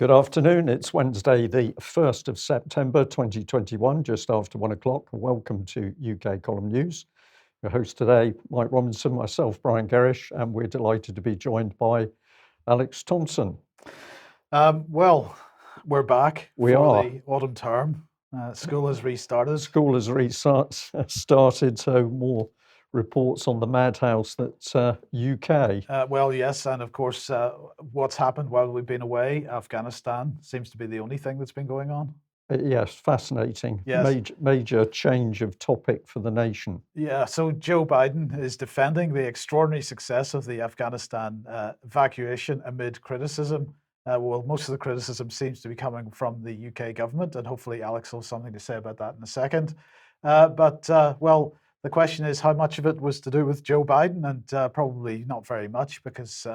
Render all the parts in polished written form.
Good afternoon. It's Wednesday, the 1st of September 2021, just after 1 o'clock. Welcome to UK Column News. Your host today, Mike Robinson, myself, Brian Gerrish, and we're delighted to be joined by Alex Thompson. Well, we're back We for are. the autumn term. School has restarted. School has started, so more reports on the madhouse that's UK. Well, yes, and of course, what's happened while we've been away, Afghanistan seems to be the only thing that's been going on. Yes, fascinating. Yes. Major change of topic for the nation. Yeah, so Joe Biden is defending the extraordinary success of the Afghanistan evacuation amid criticism. Well, most of the criticism seems to be coming from the UK government, and hopefully Alex will have something to say about that in a second. Well, the question is how much of it was to do with Joe Biden, and probably not very much, because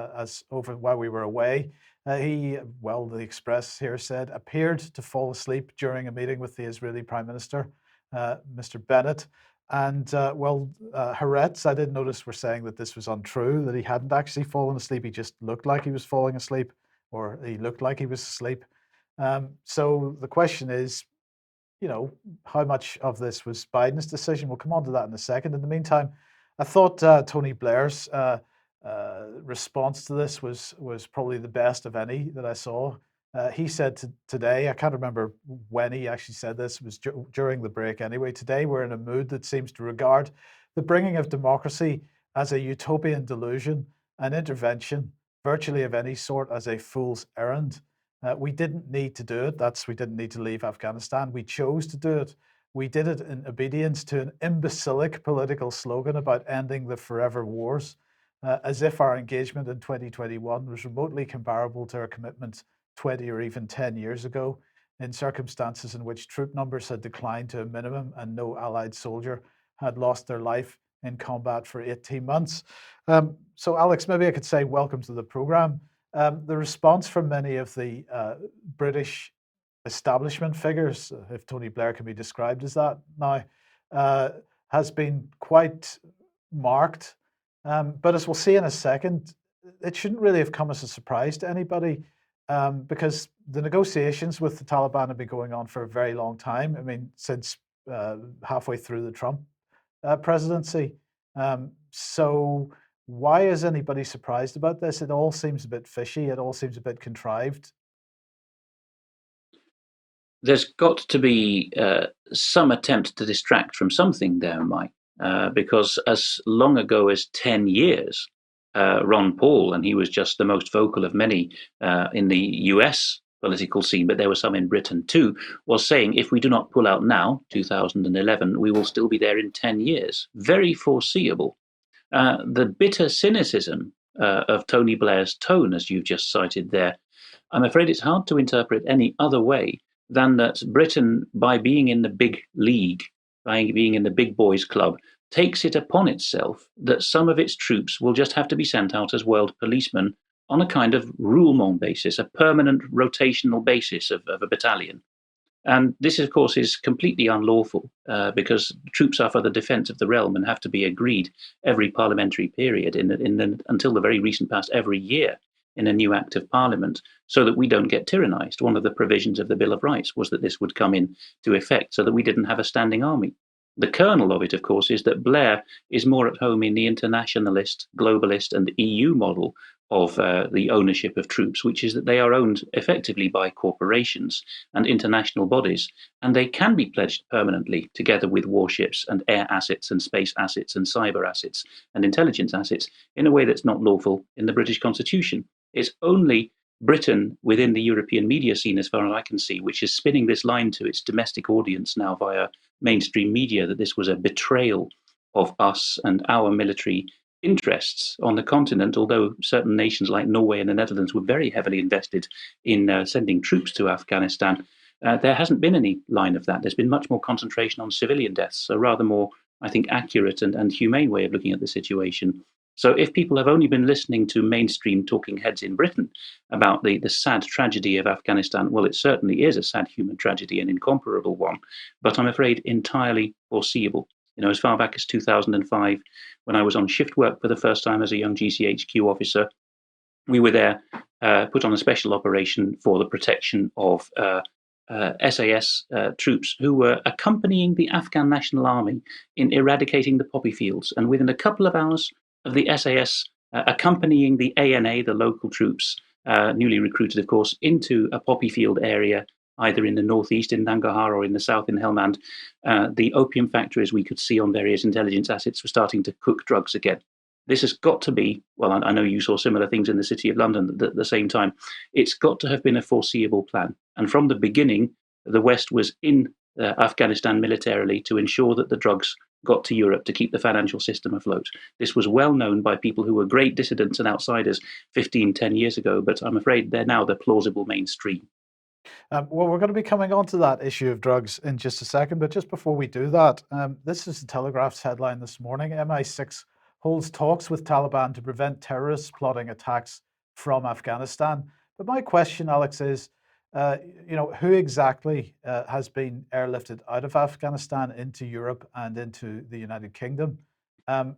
while we were away, the Express here said, appeared to fall asleep during a meeting with the Israeli Prime Minister, Mr. Bennett. And Haaretz, I did notice, were saying that this was untrue, that he hadn't actually fallen asleep. He just looked like he was falling asleep, or he looked like he was asleep. So the question is, how much of this was Biden's decision? We'll come on to that in a second. In the meantime, I thought Tony Blair's response to this was probably the best of any that I saw. He said today, I can't remember when he actually said this, it was during the break anyway. Today, we're in a mood that seems to regard the bringing of democracy as a utopian delusion, an intervention, virtually of any sort, as a fool's errand. We didn't need to do it. We didn't need to leave Afghanistan. We chose to do it. We did it in obedience to an imbecilic political slogan about ending the forever wars, as if our engagement in 2021 was remotely comparable to our commitment 20 or even 10 years ago, in circumstances in which troop numbers had declined to a minimum and no Allied soldier had lost their life in combat for 18 months. So Alex, maybe I could say welcome to the program. The response from many of the British establishment figures, if Tony Blair can be described as that now, has been quite marked. But as we'll see in a second, it shouldn't really have come as a surprise to anybody, because the negotiations with the Taliban have been going on for a very long time. I mean, since halfway through the Trump presidency. So why is anybody surprised about this? It all seems a bit fishy. It all seems a bit contrived. There's got to be some attempt to distract from something there, Mike, because as long ago as 10 years, Ron Paul, and he was just the most vocal of many in the US political scene, but there were some in Britain too, was saying, if we do not pull out now, 2011, we will still be there in 10 years. Very foreseeable. The bitter cynicism of Tony Blair's tone, as you've just cited there, I'm afraid it's hard to interpret any other way than that Britain, by being in the big league, by being in the big boys club, takes it upon itself that some of its troops will just have to be sent out as world policemen on a kind of roulement basis, a permanent rotational basis of a battalion. And this, of course, is completely unlawful because troops are for the defense of the realm and have to be agreed every parliamentary period until the very recent past, every year in a new act of parliament, so that we don't get tyrannized. One of the provisions of the Bill of Rights was that this would come into effect so that we didn't have a standing army. The kernel of it, of course, is that Blair is more at home in the internationalist, globalist, and EU model of the ownership of troops, which is that they are owned effectively by corporations and international bodies, and they can be pledged permanently together with warships and air assets and space assets and cyber assets and intelligence assets in a way that's not lawful in the British Constitution. It's only Britain within the European media scene, as far as I can see, which is spinning this line to its domestic audience now via mainstream media, that this was a betrayal of us and our military interests on the continent, although certain nations like Norway and the Netherlands were very heavily invested in sending troops to Afghanistan. There hasn't been any line of that. There's been much more concentration on civilian deaths, a rather more, I think, accurate and humane way of looking at the situation. So if people have only been listening to mainstream talking heads in Britain about the sad tragedy of Afghanistan, well, it certainly is a sad human tragedy, an incomparable one, but I'm afraid entirely foreseeable. As far back as 2005, when I was on shift work for the first time as a young GCHQ officer, We were there, put on a special operation for the protection of SAS troops who were accompanying the Afghan National Army in eradicating the poppy fields. And within a couple of hours of the SAS accompanying the ANA, the local troops, newly recruited, of course, into a poppy field area, either in the northeast in Nangarhar or in the south in Helmand, the opium factories we could see on various intelligence assets were starting to cook drugs again. This has got to be, well, I know you saw similar things in the City of London at the same time. It's got to have been a foreseeable plan. And from the beginning, the West was in Afghanistan militarily to ensure that the drugs got to Europe to keep the financial system afloat. This was well known by people who were great dissidents and outsiders 10 years ago, but I'm afraid they're now the plausible mainstream. Well, we're going to be coming on to that issue of drugs in just a second, but just before we do that, this is the Telegraph's headline this morning. MI6 holds talks with Taliban to prevent terrorists plotting attacks from Afghanistan. But my question, Alex, is, who exactly has been airlifted out of Afghanistan into Europe and into the United Kingdom? Do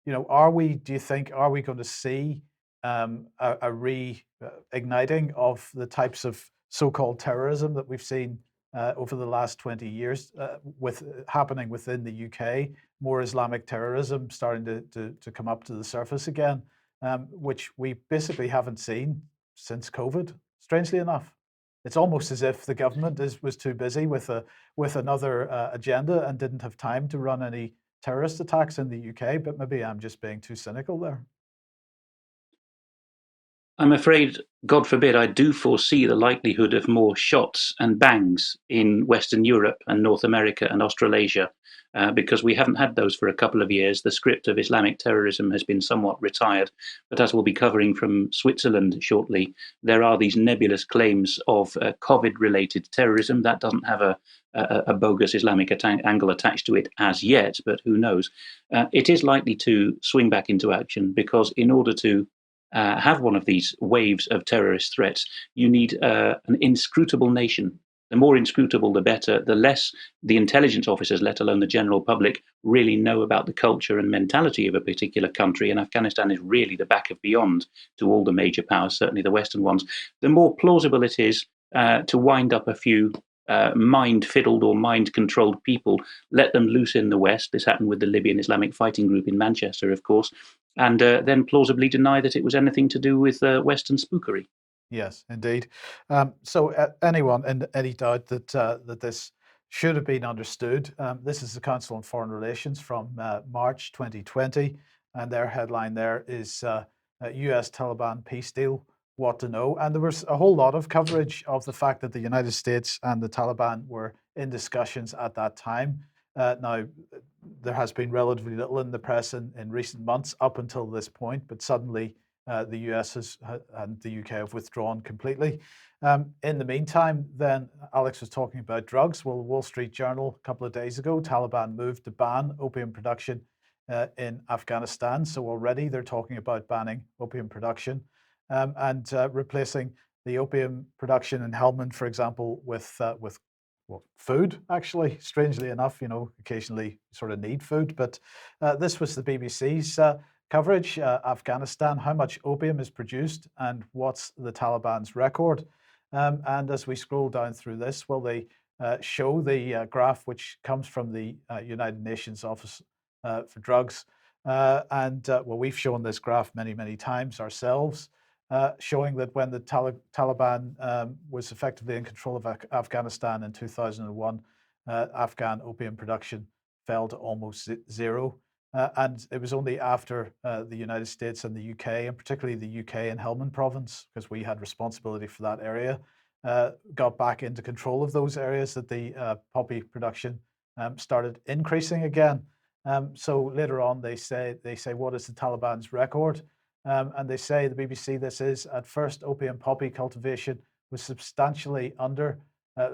you think, are we going to see a reigniting of the types of so-called terrorism that we've seen over the last 20 years happening within the UK, more Islamic terrorism starting to come up to the surface again, which we basically haven't seen since COVID, strangely enough. It's almost as if the government was too busy with another agenda and didn't have time to run any terrorist attacks in the UK, but maybe I'm just being too cynical there. I'm afraid, God forbid, I do foresee the likelihood of more shots and bangs in Western Europe and North America and Australasia, because we haven't had those for a couple of years. The script of Islamic terrorism has been somewhat retired, but as we'll be covering from Switzerland shortly, there are these nebulous claims of COVID-related terrorism. That doesn't have a bogus Islamic angle attached to it as yet, but who knows? It is likely to swing back into action, because in order to have one of these waves of terrorist threats, you need an inscrutable nation. The more inscrutable, the better. The less the intelligence officers, let alone the general public, really know about the culture and mentality of a particular country. And Afghanistan is really the back of beyond to all the major powers, certainly the Western ones. The more plausible it is to wind up a few mind-fiddled or mind-controlled people, let them loose in the West. This happened with the Libyan Islamic Fighting Group in Manchester, of course, and then plausibly deny that it was anything to do with Western spookery. Yes, indeed. So anyone in any doubt that this should have been understood, this is the Council on Foreign Relations from March 2020, and their headline there is US Taliban peace deal, what to know. And there was a whole lot of coverage of the fact that the United States and the Taliban were in discussions at that time. Now, there has been relatively little in the press in recent months up until this point, but suddenly the US and the UK have withdrawn completely. In the meantime, then Alex was talking about drugs. Well, the Wall Street Journal a couple of days ago, Taliban moved to ban opium production in Afghanistan. So already they're talking about banning opium production and replacing the opium production in Helmand, for example, with food, actually. Strangely enough, occasionally sort of need food. But this was the BBC's coverage, Afghanistan, how much opium is produced and what's the Taliban's record. And as we scroll down through this, well, they show the graph which comes from the United Nations Office for Drugs. We've shown this graph many, many times ourselves, showing that when the Taliban was effectively in control of Afghanistan in 2001, Afghan opium production fell to almost zero. And it was only after the United States and the UK, and particularly the UK in Helmand province, because we had responsibility for that area, got back into control of those areas, that the poppy production started increasing again. So later on, they say, what is the Taliban's record? And they say, the BBC, this is, at first, opium poppy cultivation was substantially under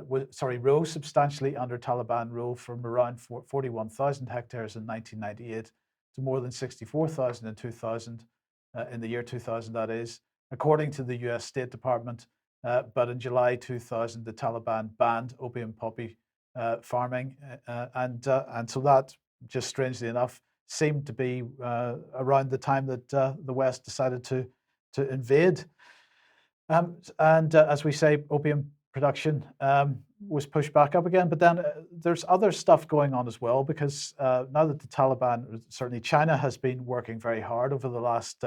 rose substantially under Taliban rule from around 41,000 hectares in 1998 to more than 64,000 in 2000, in the year 2000, that is, according to the US State Department. But in July 2000, the Taliban banned opium poppy farming. And so that, just strangely enough, seemed to be around the time that the West decided to invade. And as we say, opium production was pushed back up again. But then there's other stuff going on as well, because now that the Taliban, certainly China, has been working very hard over the last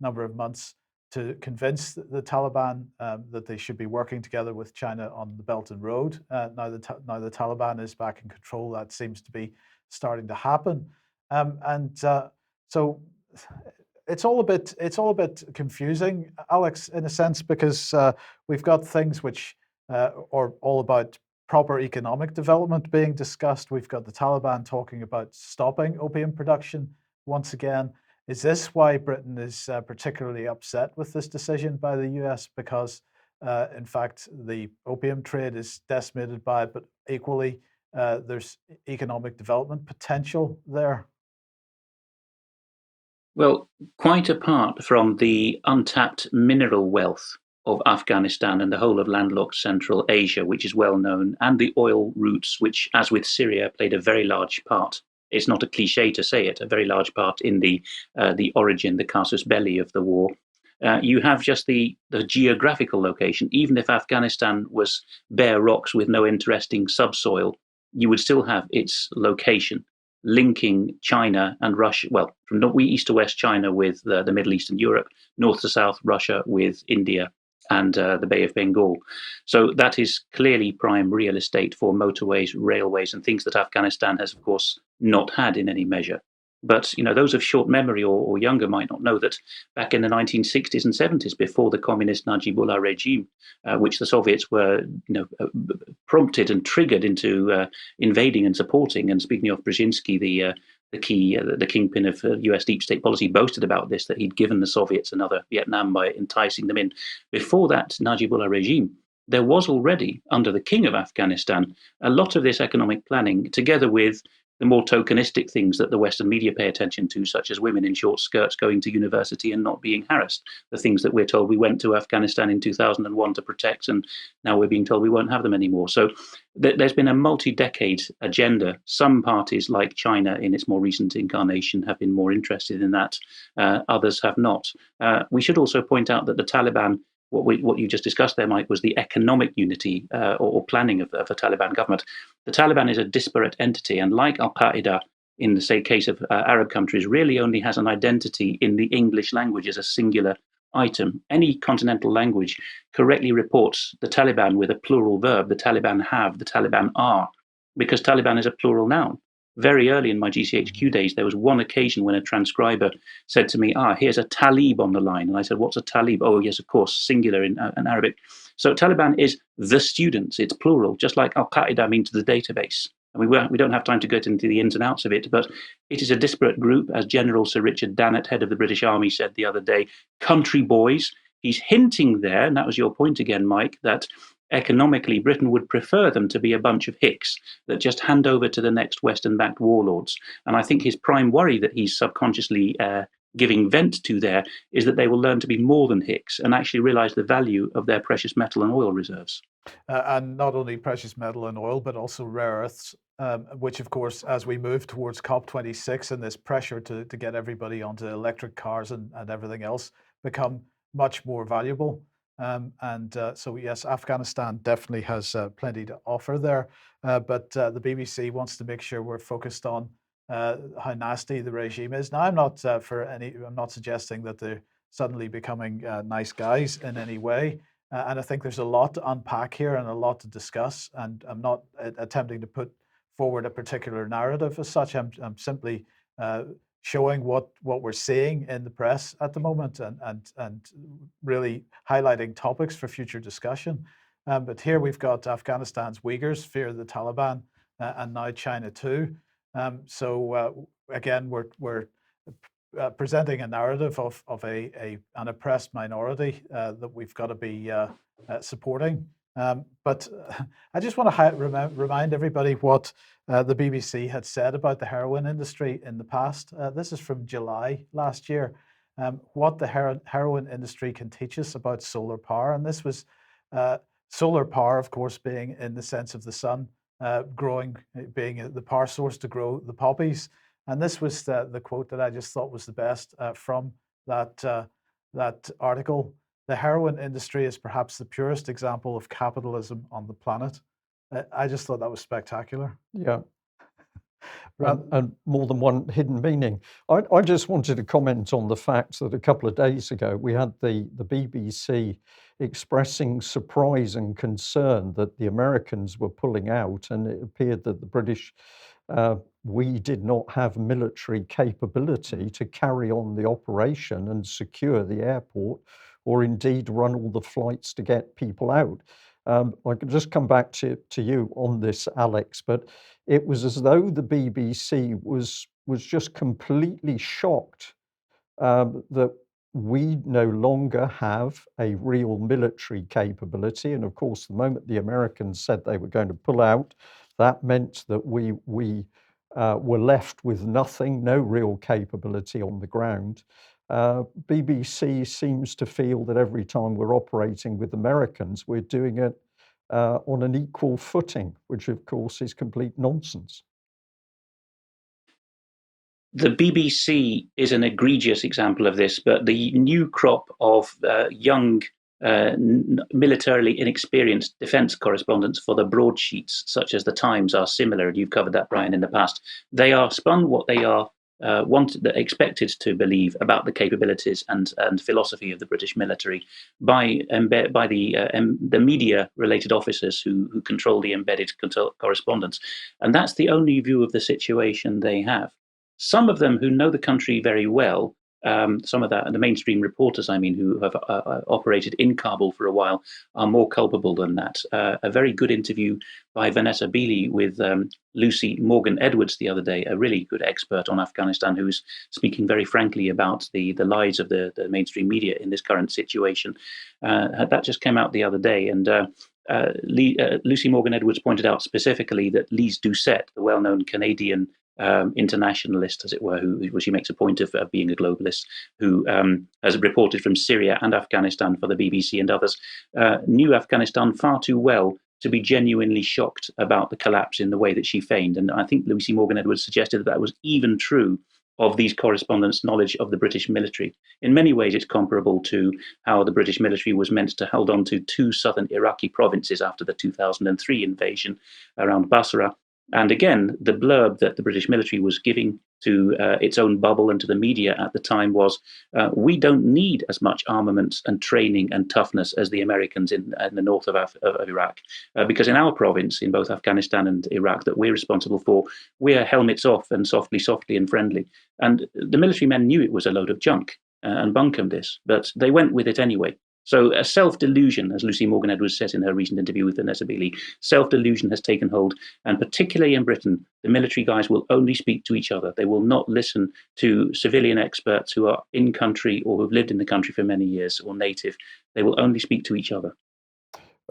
number of months to convince the Taliban that they should be working together with China on the Belt and Road. Now the Taliban is back in control, that seems to be starting to happen. So it's all a bit confusing, Alex, in a sense, because we've got things which are all about proper economic development being discussed. We've got the Taliban talking about stopping opium production once again. Is this why Britain is particularly upset with this decision by the US? Because, in fact, the opium trade is decimated by it, but equally, there's economic development potential there. Well, quite apart from the untapped mineral wealth of Afghanistan and the whole of landlocked Central Asia, which is well known, and the oil routes, which, as with Syria, played a very large part. It's not a cliche to say it, a very large part in the origin, the casus belli of the war. You have just the geographical location. Even if Afghanistan was bare rocks with no interesting subsoil, you would still have its location, linking China and Russia, well, from east to west China with the Middle East and Europe, north to south Russia with India and the Bay of Bengal. So that is clearly prime real estate for motorways, railways, and things that Afghanistan has, of course, not had in any measure. But those of short memory or younger might not know that back in the 1960s and 70s, before the communist Najibullah regime, which the Soviets were prompted and triggered into invading and supporting, and speaking of Brzezinski, the kingpin of US deep state policy, boasted about this, that he'd given the Soviets another Vietnam by enticing them in. Before that Najibullah regime, there was already, under the king of Afghanistan, a lot of this economic planning, together with the more tokenistic things that the Western media pay attention to, such as women in short skirts going to university and not being harassed, the things that we're told we went to Afghanistan in 2001 to protect, and now we're being told we won't have them anymore. So there's been a multi-decade agenda. Some parties, like China in its more recent incarnation, have been more interested in that. Others have not. We should also point out that the Taliban, what you just discussed there, Mike, was the economic unity or planning of the Taliban government. The Taliban is a disparate entity, and like Al-Qaeda, in the case of Arab countries, really only has an identity in the English language as a singular item. Any continental language correctly reports the Taliban with a plural verb: the Taliban have, the Taliban are, because Taliban is a plural noun. Very early in my GCHQ days, there was one occasion when a transcriber said to me, here's a talib on the line. And I said, what's a talib? Oh, yes, of course, singular in Arabic. So Taliban is the students, it's plural, just like Al-Qaeda means the database. And we don't have time to get into the ins and outs of it, but it is a disparate group, as General Sir Richard Dannett, head of the British Army, said the other day, country boys. He's hinting there, and that was your point again, Mike, that economically, Britain would prefer them to be a bunch of hicks that just hand over to the next Western-backed warlords. And I think his prime worry that he's subconsciously giving vent to there is that they will learn to be more than hicks and actually realize the value of their precious metal and oil reserves. And not only precious metal and oil, but also rare earths, which, of course, as we move towards COP26 and this pressure to get everybody onto electric cars and everything else, become much more valuable. So yes, Afghanistan definitely has plenty to offer there, but the BBC wants to make sure we're focused on how nasty the regime is. Now, I'm not suggesting that they're suddenly becoming nice guys in any way, and I think there's a lot to unpack here and a lot to discuss. And I'm not attempting to put forward a particular narrative as such. I'm simply showing what we're seeing in the press at the moment, and really highlighting topics for future discussion. But here we've got Afghanistan's Uyghurs fear the Taliban, and now China too. So again, we're presenting a narrative of an oppressed minority that we've got to be supporting. But I just want to remind everybody what the BBC had said about the heroin industry in the past. This is from July last year. What the heroin industry can teach us about solar power. And this was solar power, of course, being in the sense of the sun growing, being the power source to grow the poppies. And this was the quote that I just thought was the best from that that article, the heroin industry is perhaps the purest example of capitalism on the planet. I just thought that was spectacular. Yeah. Ra- And more than one hidden meaning. I just wanted to comment on the fact that a couple of days ago we had the BBC expressing surprise and concern that the Americans were pulling out, and it appeared that the British, we did not have military capability to carry on the operation and secure the airport, or indeed run all the flights to get people out. I could just come back to you on this, Alex, but it was as though the BBC was just completely shocked that we no longer have a real military capability. And of course, the moment the Americans said they were going to pull out, that meant that we were left with nothing, no real capability on the ground. BBC seems to feel that every time we're operating with Americans, we're doing it on an equal footing, which of course is complete nonsense. The BBC is an egregious example of this, but the new crop of young, militarily inexperienced defence correspondents for the broadsheets, such as the Times, are similar. You've covered that, Brian, in the past. They are spun what they are expected to believe about the capabilities and philosophy of the British military by the media-related officers who control the embedded correspondence, and that's the only view of the situation they have. Some of them who know the country very well, some of the mainstream reporters, I mean, who have operated in Kabul for a while, are more culpable than that. A very good interview by Vanessa Beeley with Lucy Morgan-Edwards the other day, a really good expert on Afghanistan, who's speaking very frankly about the lies of the mainstream media in this current situation. That just came out the other day, and Lucy Morgan-Edwards pointed out specifically that Lise Doucette, the well-known Canadian internationalist, as it were, who she makes a point of being a globalist, who has reported from Syria and Afghanistan for the BBC and others, knew Afghanistan far too well to be genuinely shocked about the collapse in the way that she feigned. And I think Lucy Morgan-Edwards suggested that was even true of these correspondents' knowledge of the British military. In many ways, it's comparable to how the British military was meant to hold on to two southern Iraqi provinces after the 2003 invasion around Basra. And again, the blurb that the British military was giving to its own bubble and to the media at the time was, we don't need as much armament and training and toughness as the Americans in the north of Iraq. Because in our province, in both Afghanistan and Iraq, that we're responsible for, we're helmets off and softly and friendly. And the military men knew it was a load of junk and bunkum this, but they went with it anyway. So a self-delusion, as Lucy Morgan-Edwards says in her recent interview with Vanessa Beeley, self-delusion has taken hold. And particularly in Britain, the military guys will only speak to each other. They will not listen to civilian experts who are in country or who've lived in the country for many years or native. They will only speak to each other.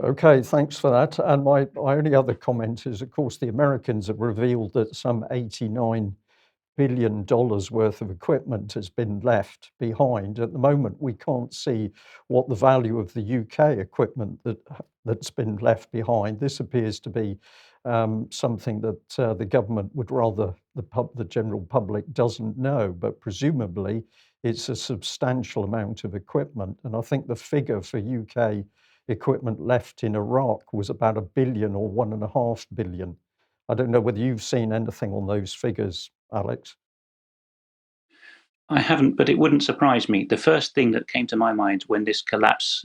Okay, thanks for that. And my only other comment is, of course, the Americans have revealed that some $89 billion worth of equipment has been left behind. At the moment, we can't see what the value of the UK equipment that's been left behind. This appears to be something that the government would rather the general public doesn't know, but presumably it's a substantial amount of equipment. And I think the figure for UK equipment left in Iraq was about $1 billion or $1.5 billion. I don't know whether you've seen anything on those figures, Alex. I haven't, but it wouldn't surprise me. The first thing that came to my mind when this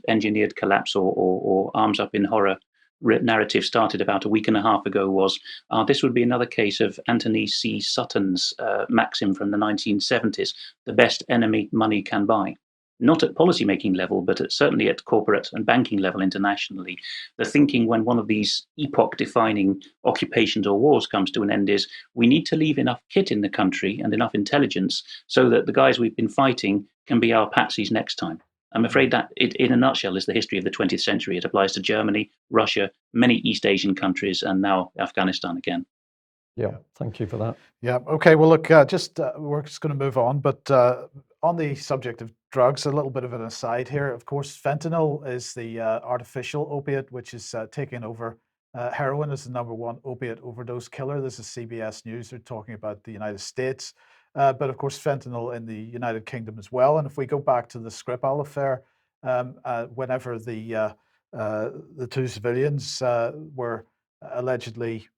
engineered collapse or arms up in horror narrative started about a week and a half ago was this would be another case of Anthony C. Sutton's maxim from the 1970s, the best enemy money can buy. Not at policymaking level, but certainly at corporate and banking level internationally. The thinking when one of these epoch-defining occupations or wars comes to an end is we need to leave enough kit in the country and enough intelligence so that the guys we've been fighting can be our patsies next time. I'm afraid that in a nutshell is the history of the 20th century. It applies to Germany, Russia, many East Asian countries, and now Afghanistan again. Yeah, thank you for that. Yeah. Okay. Well, look, we're just going to move on, but on the subject of drugs, a little bit of an aside here. Of course, fentanyl is the artificial opiate, which is taking over. Heroin is the #1 opiate overdose killer. This is CBS News. They're talking about the United States. but of course fentanyl in the United Kingdom as well. And if we go back to the Skripal affair, whenever the two civilians were allegedly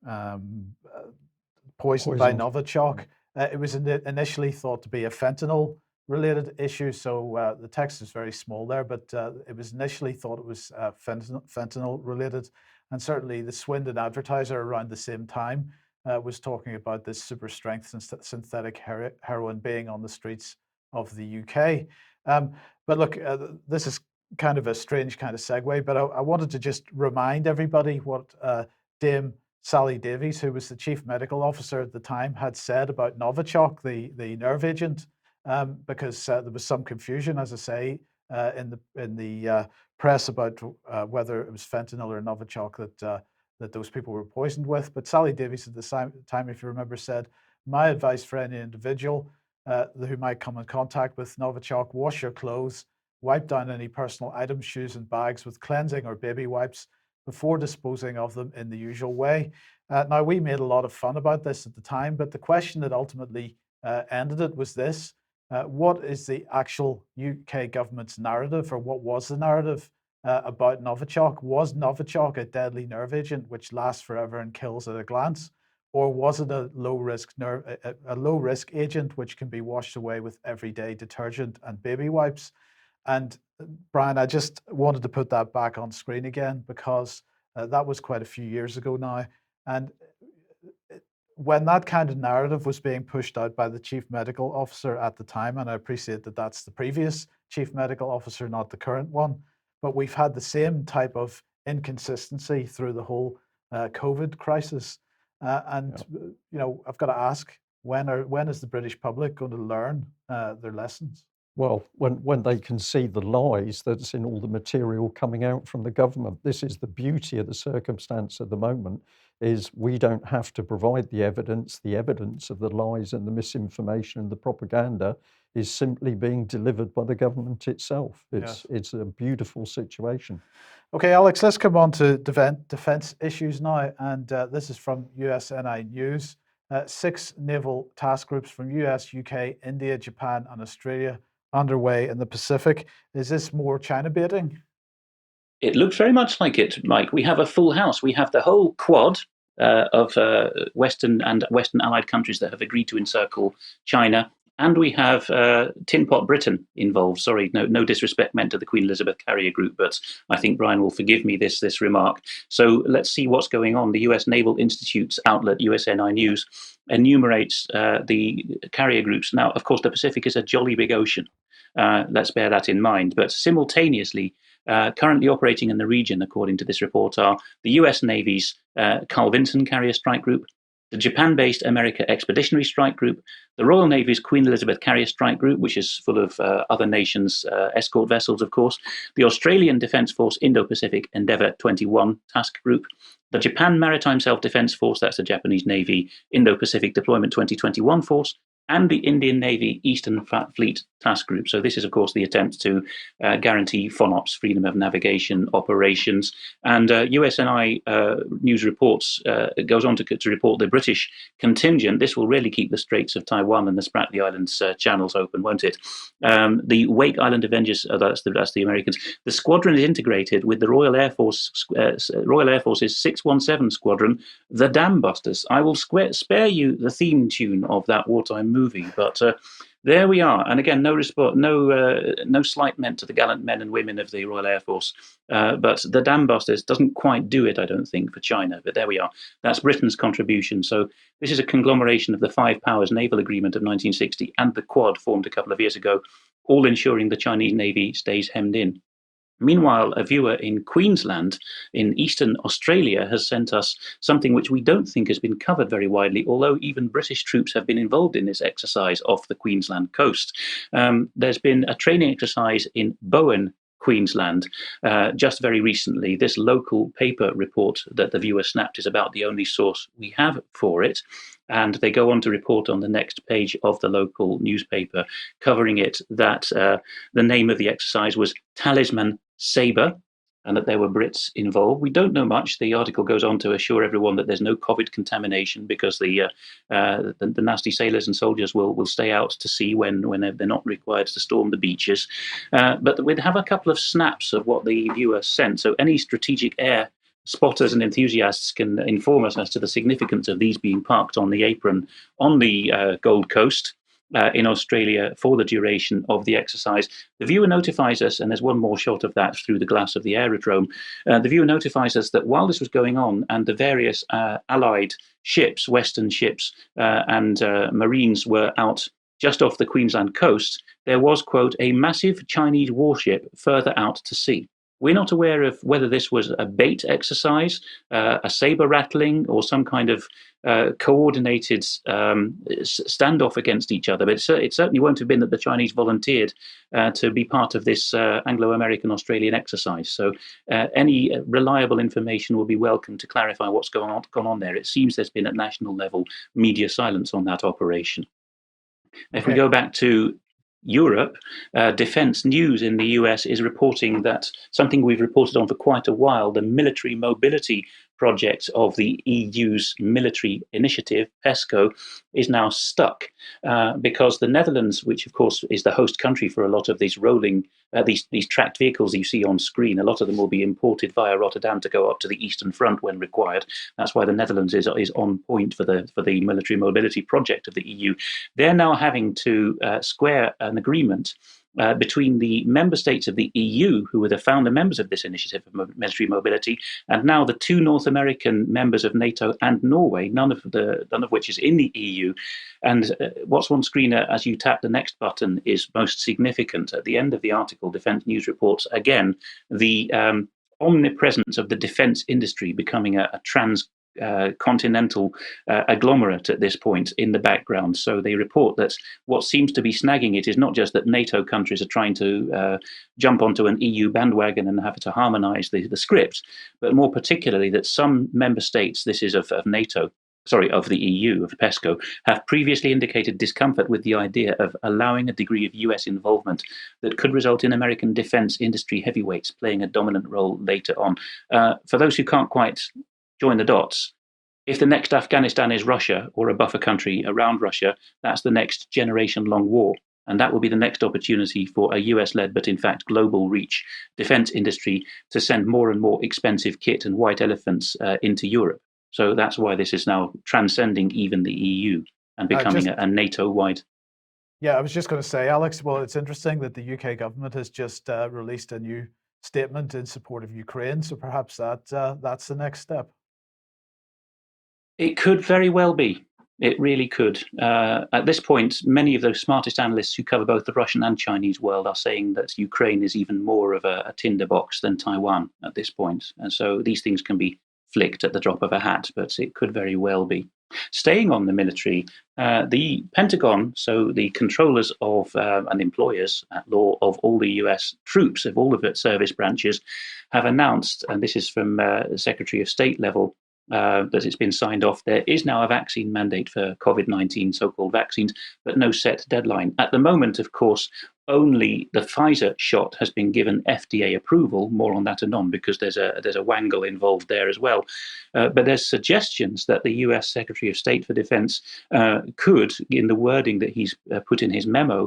poisoned by Novichok, it was initially thought to be a fentanyl related issue. So the text is very small there, but it was initially thought it was fentanyl related. And certainly the Swindon Advertiser around the same time was talking about this super strength synthetic heroin being on the streets of the UK. But look, this is kind of a strange kind of segue, but I wanted to just remind everybody what Dame Sally Davies, who was the chief medical officer at the time, had said about Novichok, the nerve agent, because there was some confusion, as I say, in the press about whether it was fentanyl or Novichok that those people were poisoned with. But Sally Davies at the time, if you remember, said, "My advice for any individual who might come in contact with Novichok: wash your clothes, wipe down any personal items, shoes and bags with cleansing or baby wipes before disposing of them in the usual way." Now, we made a lot of fun about this at the time, but the question that ultimately ended it was this: what is the actual UK government's narrative, or what was the narrative about Novichok? Was Novichok a deadly nerve agent which lasts forever and kills at a glance? Or was it a low risk agent which can be washed away with everyday detergent and baby wipes? And Brian, I just wanted to put that back on screen again, because that was quite a few years ago now. And when that kind of narrative was being pushed out by the chief medical officer at the time, and I appreciate that that's the previous chief medical officer, not the current one, but we've had the same type of inconsistency through the whole COVID crisis. You know, I've got to ask, when is the British public going to learn their lessons? Well, when they can see the lies that's in all the material coming out from the government. This is the beauty of the circumstance at the moment, is we don't have to provide the evidence. The evidence of the lies and the misinformation and the propaganda is simply being delivered by the government itself. It's a beautiful situation. Okay, Alex, let's come on to defense issues now. And this is from USNI News. 6 naval task groups from US, UK, India, Japan, and Australia underway in the Pacific. Is this more China baiting? It looks very much like it, Mike. We have a full house. We have the whole quad of Western and Western allied countries that have agreed to encircle China. And we have Tin Pot Britain involved. Sorry, no disrespect meant to the Queen Elizabeth Carrier Group, but I think Brian will forgive me this remark. So let's see what's going on. The US Naval Institute's outlet, USNI News, enumerates the carrier groups. Now, of course, the Pacific is a jolly big ocean. Let's bear that in mind. But simultaneously, currently operating in the region, according to this report, are the US Navy's Carl Vinson Carrier Strike Group, the Japan-based America Expeditionary Strike Group, the Royal Navy's Queen Elizabeth Carrier Strike Group, which is full of other nations' escort vessels, of course, the Australian Defence Force Indo-Pacific Endeavour 21 Task Group, the Japan Maritime Self-Defence Force, that's the Japanese Navy Indo-Pacific Deployment 2021 Force, and the Indian Navy Eastern Fleet Task Group. So this is, of course, the attempt to guarantee FONOPS, freedom of navigation operations. And USNI News reports, goes on to report the British contingent. This will really keep the Straits of Taiwan and the Spratly Islands channels open, won't it? The Wake Island Avengers, that's the Americans. The squadron is integrated with the Royal Air Force's 617 Squadron, the Dam Busters. I will spare you the theme tune of that wartime movie, but there we are. And again, no slight meant to the gallant men and women of the Royal Air Force, but the Dam Busters doesn't quite do it, I don't think, for China. But there we are. That's Britain's contribution. So this is a conglomeration of the Five Powers Naval Agreement of 1960 and the Quad formed a couple of years ago, all ensuring the Chinese Navy stays hemmed in. Meanwhile, a viewer in Queensland, in eastern Australia, has sent us something which we don't think has been covered very widely, although even British troops have been involved in this exercise off the Queensland coast. There's been a training exercise in Bowen, Queensland, just very recently. This local paper report that the viewer snapped is about the only source we have for it. And they go on to report on the next page of the local newspaper, covering it, that the name of the exercise was Talisman Sabre. and that there were Brits involved. We don't know much. The article goes on to assure everyone that there's no COVID contamination because the nasty sailors and soldiers will stay out to sea when they're not required to storm the beaches. But we'd have a couple of snaps of what the viewer sent. So any strategic air spotters and enthusiasts can inform us as to the significance of these being parked on the apron on the Gold Coast. In Australia for the duration of the exercise. The viewer notifies us, and there's one more shot of that through the glass of the aerodrome. The viewer notifies us that while this was going on and the various Allied ships, Western ships, and Marines were out just off the Queensland coast, there was, quote, a massive Chinese warship further out to sea. We're not aware of whether this was a bait exercise, a saber rattling, or some kind of coordinated standoff against each other. But it certainly won't have been that the Chinese volunteered to be part of this Anglo-American Australian exercise. So any reliable information will be welcome to clarify what's gone on there. It seems there's been at national level media silence on that operation. If we go back to Europe, Defense News in the US is reporting that something we've reported on for quite a while, the military mobility project of the EU's military initiative, PESCO, is now stuck because the Netherlands, which of course is the host country for a lot of these rolling, these tracked vehicles you see on screen, a lot of them will be imported via Rotterdam to go up to the Eastern Front when required. That's why the Netherlands is on point for the military mobility project of the EU. They're now having to square an agreement between the member states of the EU, who were the founder members of this initiative of military mobility, and now the two North American members of NATO and Norway, none of which is in the EU. And what's on screen as you tap the next button is most significant. At the end of the article, Defense News reports again the omnipresence of the defense industry becoming a transcontinental agglomerate at this point in the background. So they report that what seems to be snagging it is not just that NATO countries are trying to jump onto an EU bandwagon and have to harmonize the script, but more particularly that some member states, this is of NATO, of the EU, of PESCO, have previously indicated discomfort with the idea of allowing a degree of US involvement that could result in American defense industry heavyweights playing a dominant role later on. For those who can't quite join the dots, if the next Afghanistan is Russia or a buffer country around Russia, that's the next generation-long war. And that will be the next opportunity for a US-led, but in fact global reach defense industry to send more and more expensive kit and white elephants into Europe. So that's why this is now transcending even the EU and becoming a NATO-wide. Yeah, I was just going to say, Alex, well, it's interesting that the UK government has just released a new statement in support of Ukraine. So perhaps that's the next step. It could very well be. It really could. At this point, many of those smartest analysts who cover both the Russian and Chinese world are saying that Ukraine is even more of a tinderbox than Taiwan at this point. And so these things can be flicked at the drop of a hat, but it could very well be. Staying on the military, the Pentagon, so the controllers of and employers at law of all the US troops, of all of its service branches, have announced, and this is from Secretary of State level, that it's been signed off. There is now a vaccine mandate for COVID-19, so-called vaccines, but no set deadline. At the moment, of course, only the Pfizer shot has been given FDA approval. More on that anon, because there's a wangle involved there as well. But there's suggestions that the US Secretary of State for Defense could, in the wording that he's put in his memo,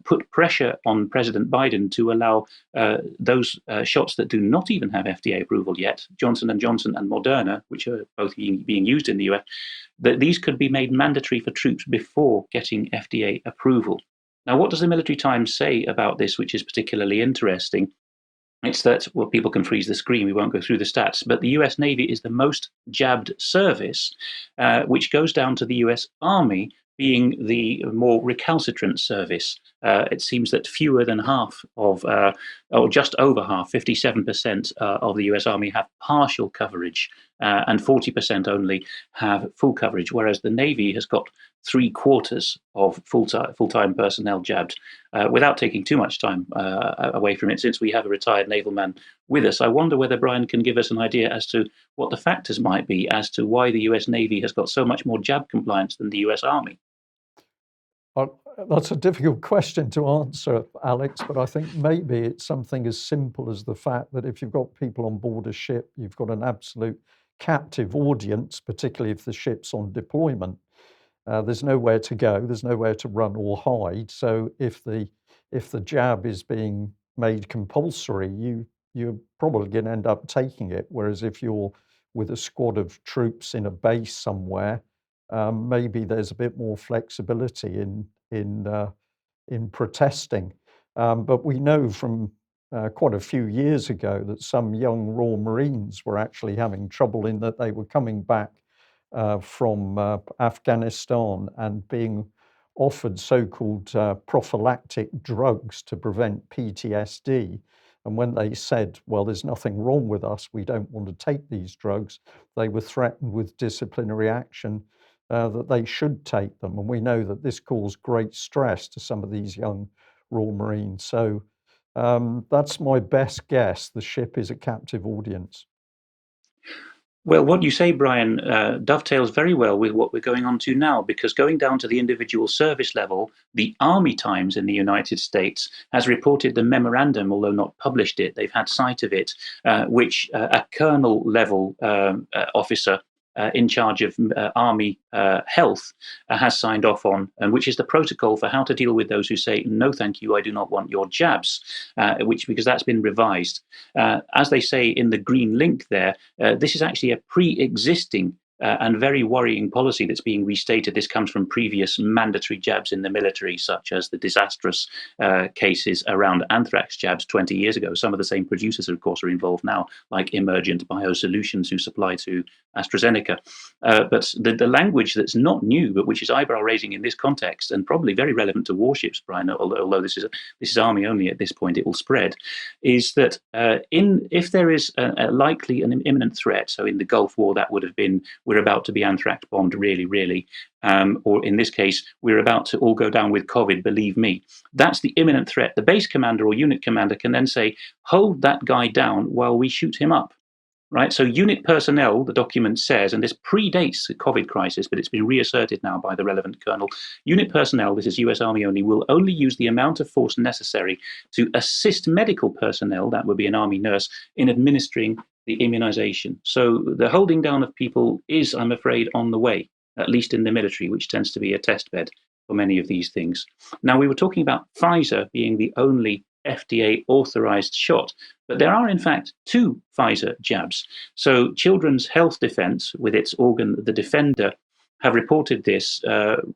put pressure on President Biden to allow those shots that do not even have FDA approval yet, Johnson & Johnson and Moderna, which are both being used in the US, that these could be made mandatory for troops before getting FDA approval. Now, what does the Military Times say about this, which is particularly interesting? It's that, well, people can freeze the screen, we won't go through the stats, but the US Navy is the most jabbed service, which goes down to the US Army being the more recalcitrant service. It seems that fewer than half of, or just over half, 57% of the US Army have partial coverage, and 40% only have full coverage, whereas the Navy has got 3/4 of full-time personnel jabbed. Without taking too much time away from it, since we have a retired naval man with us, I wonder whether Brian can give us an idea as to what the factors might be as to why the US Navy has got so much more jab compliance than the US Army. That's a difficult question to answer, Alex, but I think maybe it's something as simple as the fact that if you've got people on board a ship, you've got an absolute captive audience, particularly if the ship's on deployment. There's nowhere to go, there's nowhere to run or hide. So if the jab is being made compulsory, you're probably going to end up taking it. Whereas if you're with a squad of troops in a base somewhere, maybe there's a bit more flexibility in protesting. But we know from quite a few years ago that some young Royal Marines were actually having trouble in that they were coming back from Afghanistan and being offered so-called prophylactic drugs to prevent PTSD. And when they said, well, there's nothing wrong with us, we don't want to take these drugs, they were threatened with disciplinary action that they should take them. And we know that this caused great stress to some of these young Royal Marines. So that's my best guess. The ship is a captive audience. Well, what you say, Brian, dovetails very well with what we're going on to now, because going down to the individual service level, the Army Times in the United States has reported the memorandum, although not published it, they've had sight of it, which a colonel level officer in charge of Army health has signed off on, and which is the protocol for how to deal with those who say, no, thank you, I do not want your jabs, because that's been revised. As they say in the green link there, this is actually a pre-existing and very worrying policy that's being restated. This comes from previous mandatory jabs in the military, such as the disastrous cases around anthrax jabs 20 years ago. Some of the same producers, of course, are involved now, like Emergent Biosolutions, who supply to AstraZeneca. But the language that's not new, but which is eyebrow-raising in this context, and probably very relevant to warships, Brian, although this is Army only at this point, it will spread, is that if there is a likely and imminent threat, so in the Gulf War, that would have been, we're about to be anthrax bombed really, really, or in this case, we're about to all go down with COVID, believe me. That's the imminent threat. The base commander or unit commander can then say, hold that guy down while we shoot him up. Right, so unit personnel, the document says, and this predates the COVID crisis, but it's been reasserted now by the relevant colonel, unit personnel, this is US Army only, will only use the amount of force necessary to assist medical personnel, that would be an Army nurse, in administering the immunization. So the holding down of people is, I'm afraid, on the way, at least in the military, which tends to be a test bed for many of these things. Now, we were talking about Pfizer being the only FDA authorized shot, but there are in fact 2 Pfizer jabs. So Children's Health Defense, with its organ, the Defender, have reported this.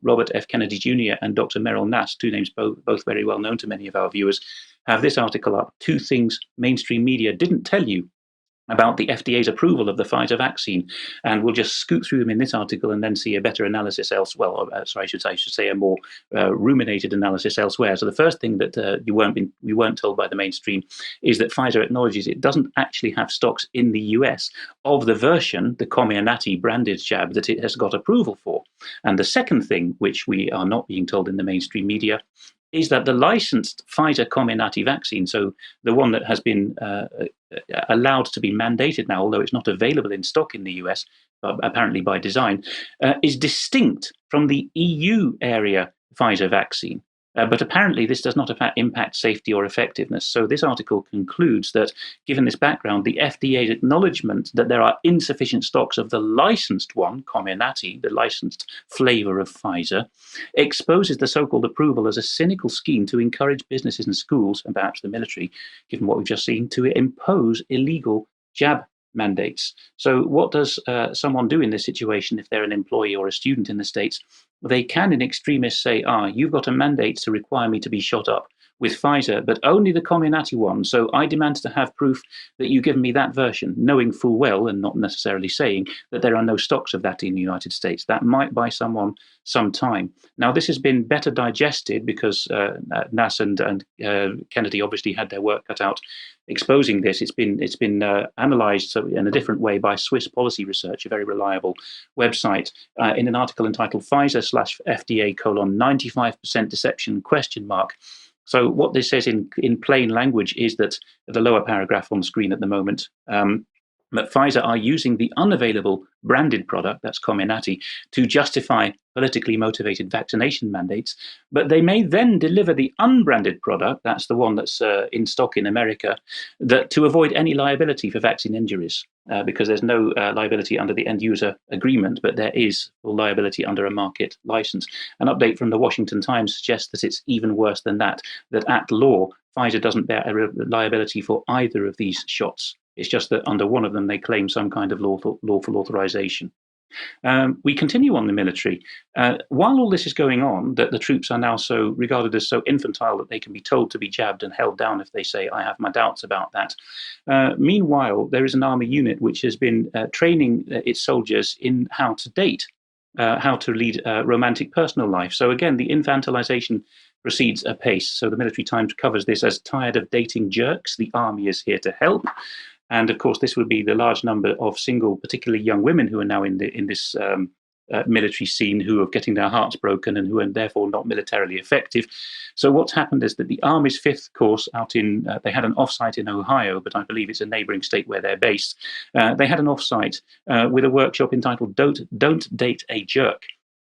Robert F. Kennedy Jr. and Dr. Meryl Nass, 2 names both very well known to many of our viewers, have this article up. 2 things mainstream media didn't tell you about the FDA's approval of the Pfizer vaccine, and we'll just scoot through them in this article and then see a better analysis elsewhere. I should say a more ruminated analysis elsewhere. So the first thing that we weren't told by the mainstream is that Pfizer acknowledges it doesn't actually have stocks in the US of the version, the Comirnaty branded jab, that it has got approval for. And the second thing, which we are not being told in the mainstream media, is that the licensed Pfizer Comirnaty vaccine, so the one that has been allowed to be mandated now, although it's not available in stock in the US, apparently by design, is distinct from the EU area Pfizer vaccine. But apparently this does not impact safety or effectiveness. So this article concludes that, given this background, the FDA's acknowledgement that there are insufficient stocks of the licensed one, Comirnaty, the licensed flavor of Pfizer, exposes the so-called approval as a cynical scheme to encourage businesses and schools, and perhaps the military, given what we've just seen, to impose illegal jab mandates. So what does someone do in this situation if they're an employee or a student in the States? They can, in extremis, say, you've got a mandate to require me to be shot up with Pfizer, but only the Comirnaty one. So I demand to have proof that you give me that version, knowing full well, and not necessarily saying, that there are no stocks of that in the United States. That might buy someone some time. Now, this has been better digested because Nass and Kennedy obviously had their work cut out exposing this. It's been analysed in a different way by Swiss Policy Research, a very reliable website, in an article entitled Pfizer/FDA: 95% deception ? So what this says in plain language is that, the lower paragraph on the screen at the moment, that Pfizer are using the unavailable branded product, that's Comirnaty, to justify politically motivated vaccination mandates. But they may then deliver the unbranded product, that's the one that's in stock in America, that to avoid any liability for vaccine injuries, because there's no liability under the end user agreement, but there is full liability under a market license. An update from the Washington Times suggests that it's even worse than that at law, Pfizer doesn't bear a liability for either of these shots. It's just that under one of them, they claim some kind of lawful authorization. We continue on the military. While all this is going on, that the troops are now so regarded as so infantile that they can be told to be jabbed and held down if they say, I have my doubts about that. Meanwhile, there is an army unit which has been training its soldiers in how to date, how to lead a romantic personal life. So again, the infantilization proceeds apace. So the Military Times covers this as tired of dating jerks. The army is here to help. And of course, this would be the large number of single, particularly young women who are now in this military scene, who are getting their hearts broken and who are therefore not militarily effective. So what's happened is that the Army's 5th course out in, they had an offsite in Ohio, but I believe it's a neighboring state where they're based. They had an offsite with a workshop entitled Don't Date a Jerk.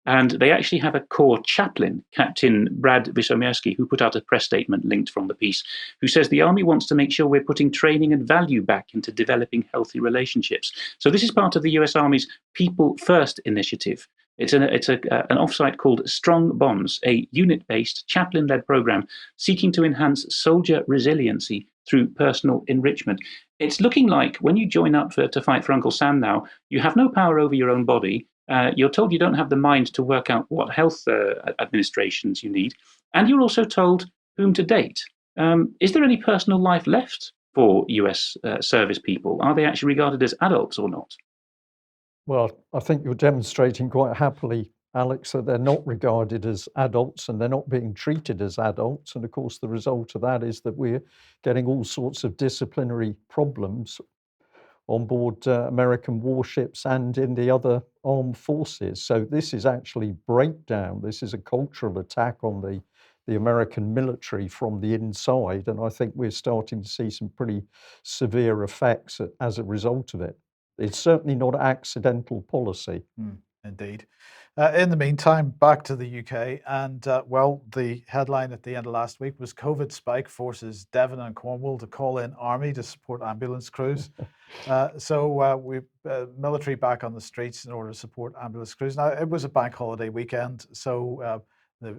And they actually have a corps chaplain, Captain Brad Wysomierski, who put out a press statement linked from the piece, who says the Army wants to make sure we're putting training and value back into developing healthy relationships. So this is part of the US Army's People First initiative. It's an offsite called Strong Bonds, a unit-based, chaplain-led program seeking to enhance soldier resiliency through personal enrichment. It's looking like when you join up to fight for Uncle Sam now, you have no power over your own body. You're told you don't have the mind to work out what health administrations you need, and you're also told whom to date. Is there any personal life left for US service people? Are they actually regarded as adults or not? Well, I think you're demonstrating quite happily, Alex, that they're not regarded as adults and they're not being treated as adults. And of course, the result of that is that we're getting all sorts of disciplinary problems on board American warships and in the other armed forces. So this is actually breakdown. This is a cultural attack on the American military from the inside. And I think we're starting to see some pretty severe effects as a result of it. It's certainly not accidental policy. Indeed. In the meantime, back to the UK, and the headline at the end of last week was COVID spike forces Devon and Cornwall to call in army to support ambulance crews. We military back on the streets in order to support ambulance crews. Now, it was a bank holiday weekend, so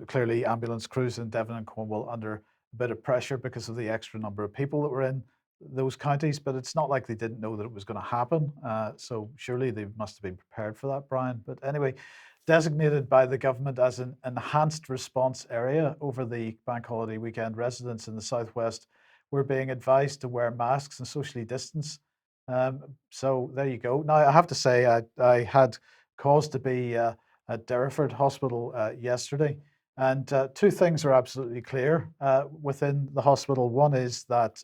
clearly ambulance crews in Devon and Cornwall under a bit of pressure because of the extra number of people that were in those counties, but it's not like they didn't know that it was going to happen. So surely they must have been prepared for that, Brian. But anyway, designated by the government as an enhanced response area over the bank holiday weekend, residents in the southwest were being advised to wear masks and socially distance. So there you go. Now, I have to say, I had cause to be at Derriford Hospital yesterday. And two things are absolutely clear within the hospital. One is that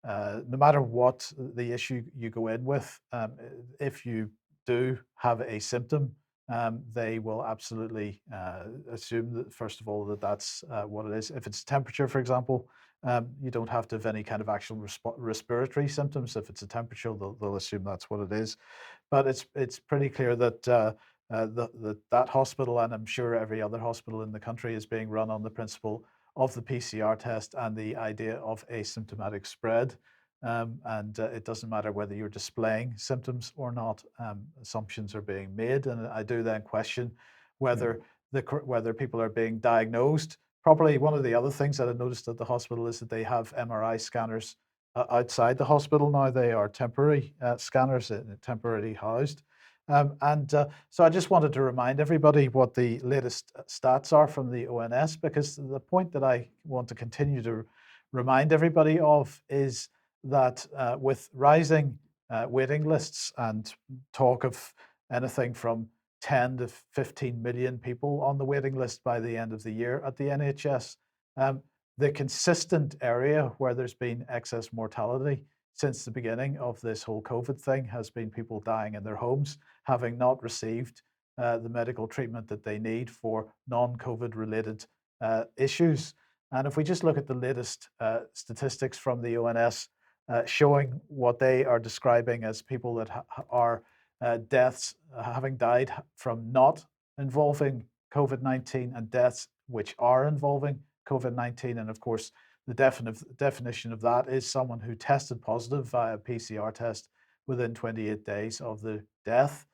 no matter what the issue you go in with, if you do have a symptom, they will absolutely assume that, first of all, that's what it is. If it's temperature, for example, you don't have to have any kind of actual respiratory symptoms. If it's a temperature, they'll assume that's what it is. But it's pretty clear that that hospital, and I'm sure every other hospital in the country, is being run on the principle of the PCR test and the idea of asymptomatic spread. It doesn't matter whether you're displaying symptoms or not. Assumptions are being made, and I do then question whether people are being diagnosed properly. One of the other things that I noticed at the hospital is that they have MRI scanners outside the hospital now. They are temporary scanners, temporarily housed. So I just wanted to remind everybody what the latest stats are from the ONS, because the point that I want to continue to remind everybody of is that with rising waiting lists and talk of anything from 10 to 15 million people on the waiting list by the end of the year at the NHS, the consistent area where there's been excess mortality since the beginning of this whole COVID thing has been people dying in their homes, having not received the medical treatment that they need for non-COVID related issues. And if we just look at the latest statistics from the ONS, showing what they are describing as people that are deaths having died from not involving COVID-19 and deaths which are involving COVID-19. And of course, the definition of that is someone who tested positive via PCR test within 28 days of the death.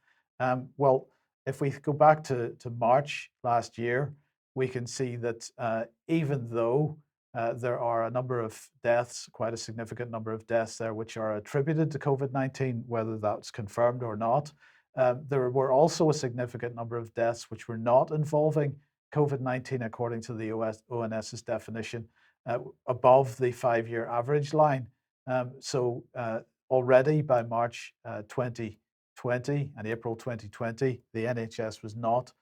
Well, if we go back to March last year, we can see that even though there are a number of deaths, quite a significant number of deaths there, which are attributed to COVID-19, whether that's confirmed or not, there were also a significant number of deaths which were not involving COVID-19, according to the ONS's definition, above the 5-year average line. So already by March 2020 and April 2020, the NHS was not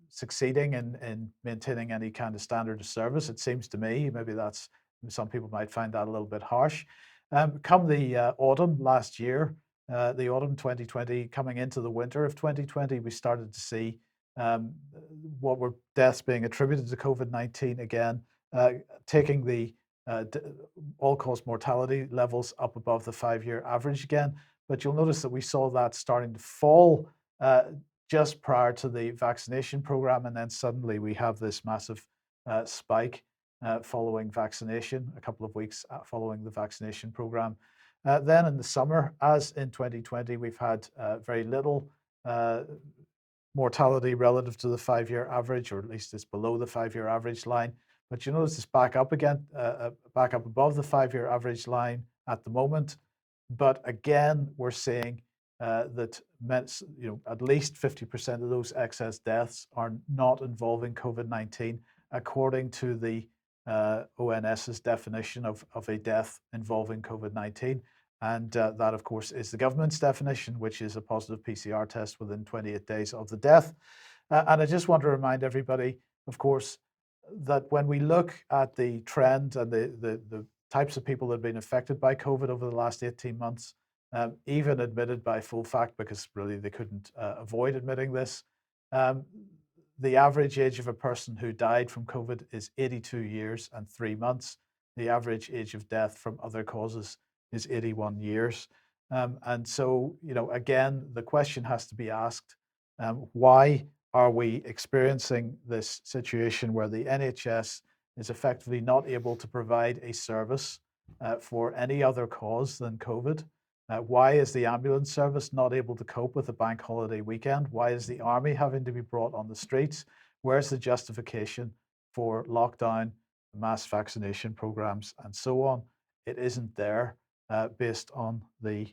succeeding in maintaining any kind of standard of service. It seems to me, maybe that's, some people might find that a little bit harsh. Come the autumn last year, the autumn 2020, coming into the winter of 2020, we started to see what were deaths being attributed to COVID-19 again, taking the all-cause mortality levels up above the 5-year average again. But you'll notice that we saw that starting to fall just prior to the vaccination program, and then suddenly we have this massive spike following vaccination, a couple of weeks following the vaccination program. Then in the summer, as in 2020, we've had very little mortality relative to the 5-year average, or at least it's below the 5-year average line. But you notice it's back up again, back up above the 5-year average line at the moment. But again, we're seeing that at least 50% of those excess deaths are not involving COVID-19, according to the ONS's definition of a death involving COVID-19. And that, of course, is the government's definition, which is a positive PCR test within 28 days of the death. And I just want to remind everybody, of course, that when we look at the trend and the types of people that have been affected by COVID over the last 18 months, even admitted by full fact, because really they couldn't avoid admitting this, the average age of a person who died from COVID is 82 years and 3 months. The average age of death from other causes is 81 years. And so, again, the question has to be asked, why are we experiencing this situation where the NHS is effectively not able to provide a service for any other cause than COVID? Why is the ambulance service not able to cope with the bank holiday weekend? Why is the army having to be brought on the streets? Where's the justification for lockdown, mass vaccination programs, and so on? It isn't there based on the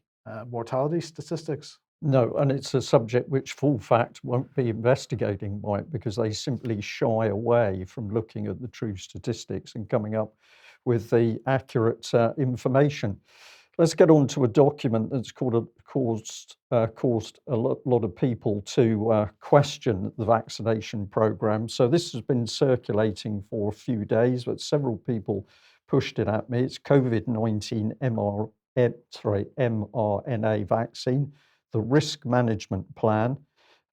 mortality statistics. No, and it's a subject which Full Fact won't be investigating, Mike, because they simply shy away from looking at the true statistics and coming up with the accurate information. Let's get on to a document that's caused a lot of people to question the vaccination program. So this has been circulating for a few days, but several people pushed it at me. It's COVID-19 mRNA vaccine, the risk management plan.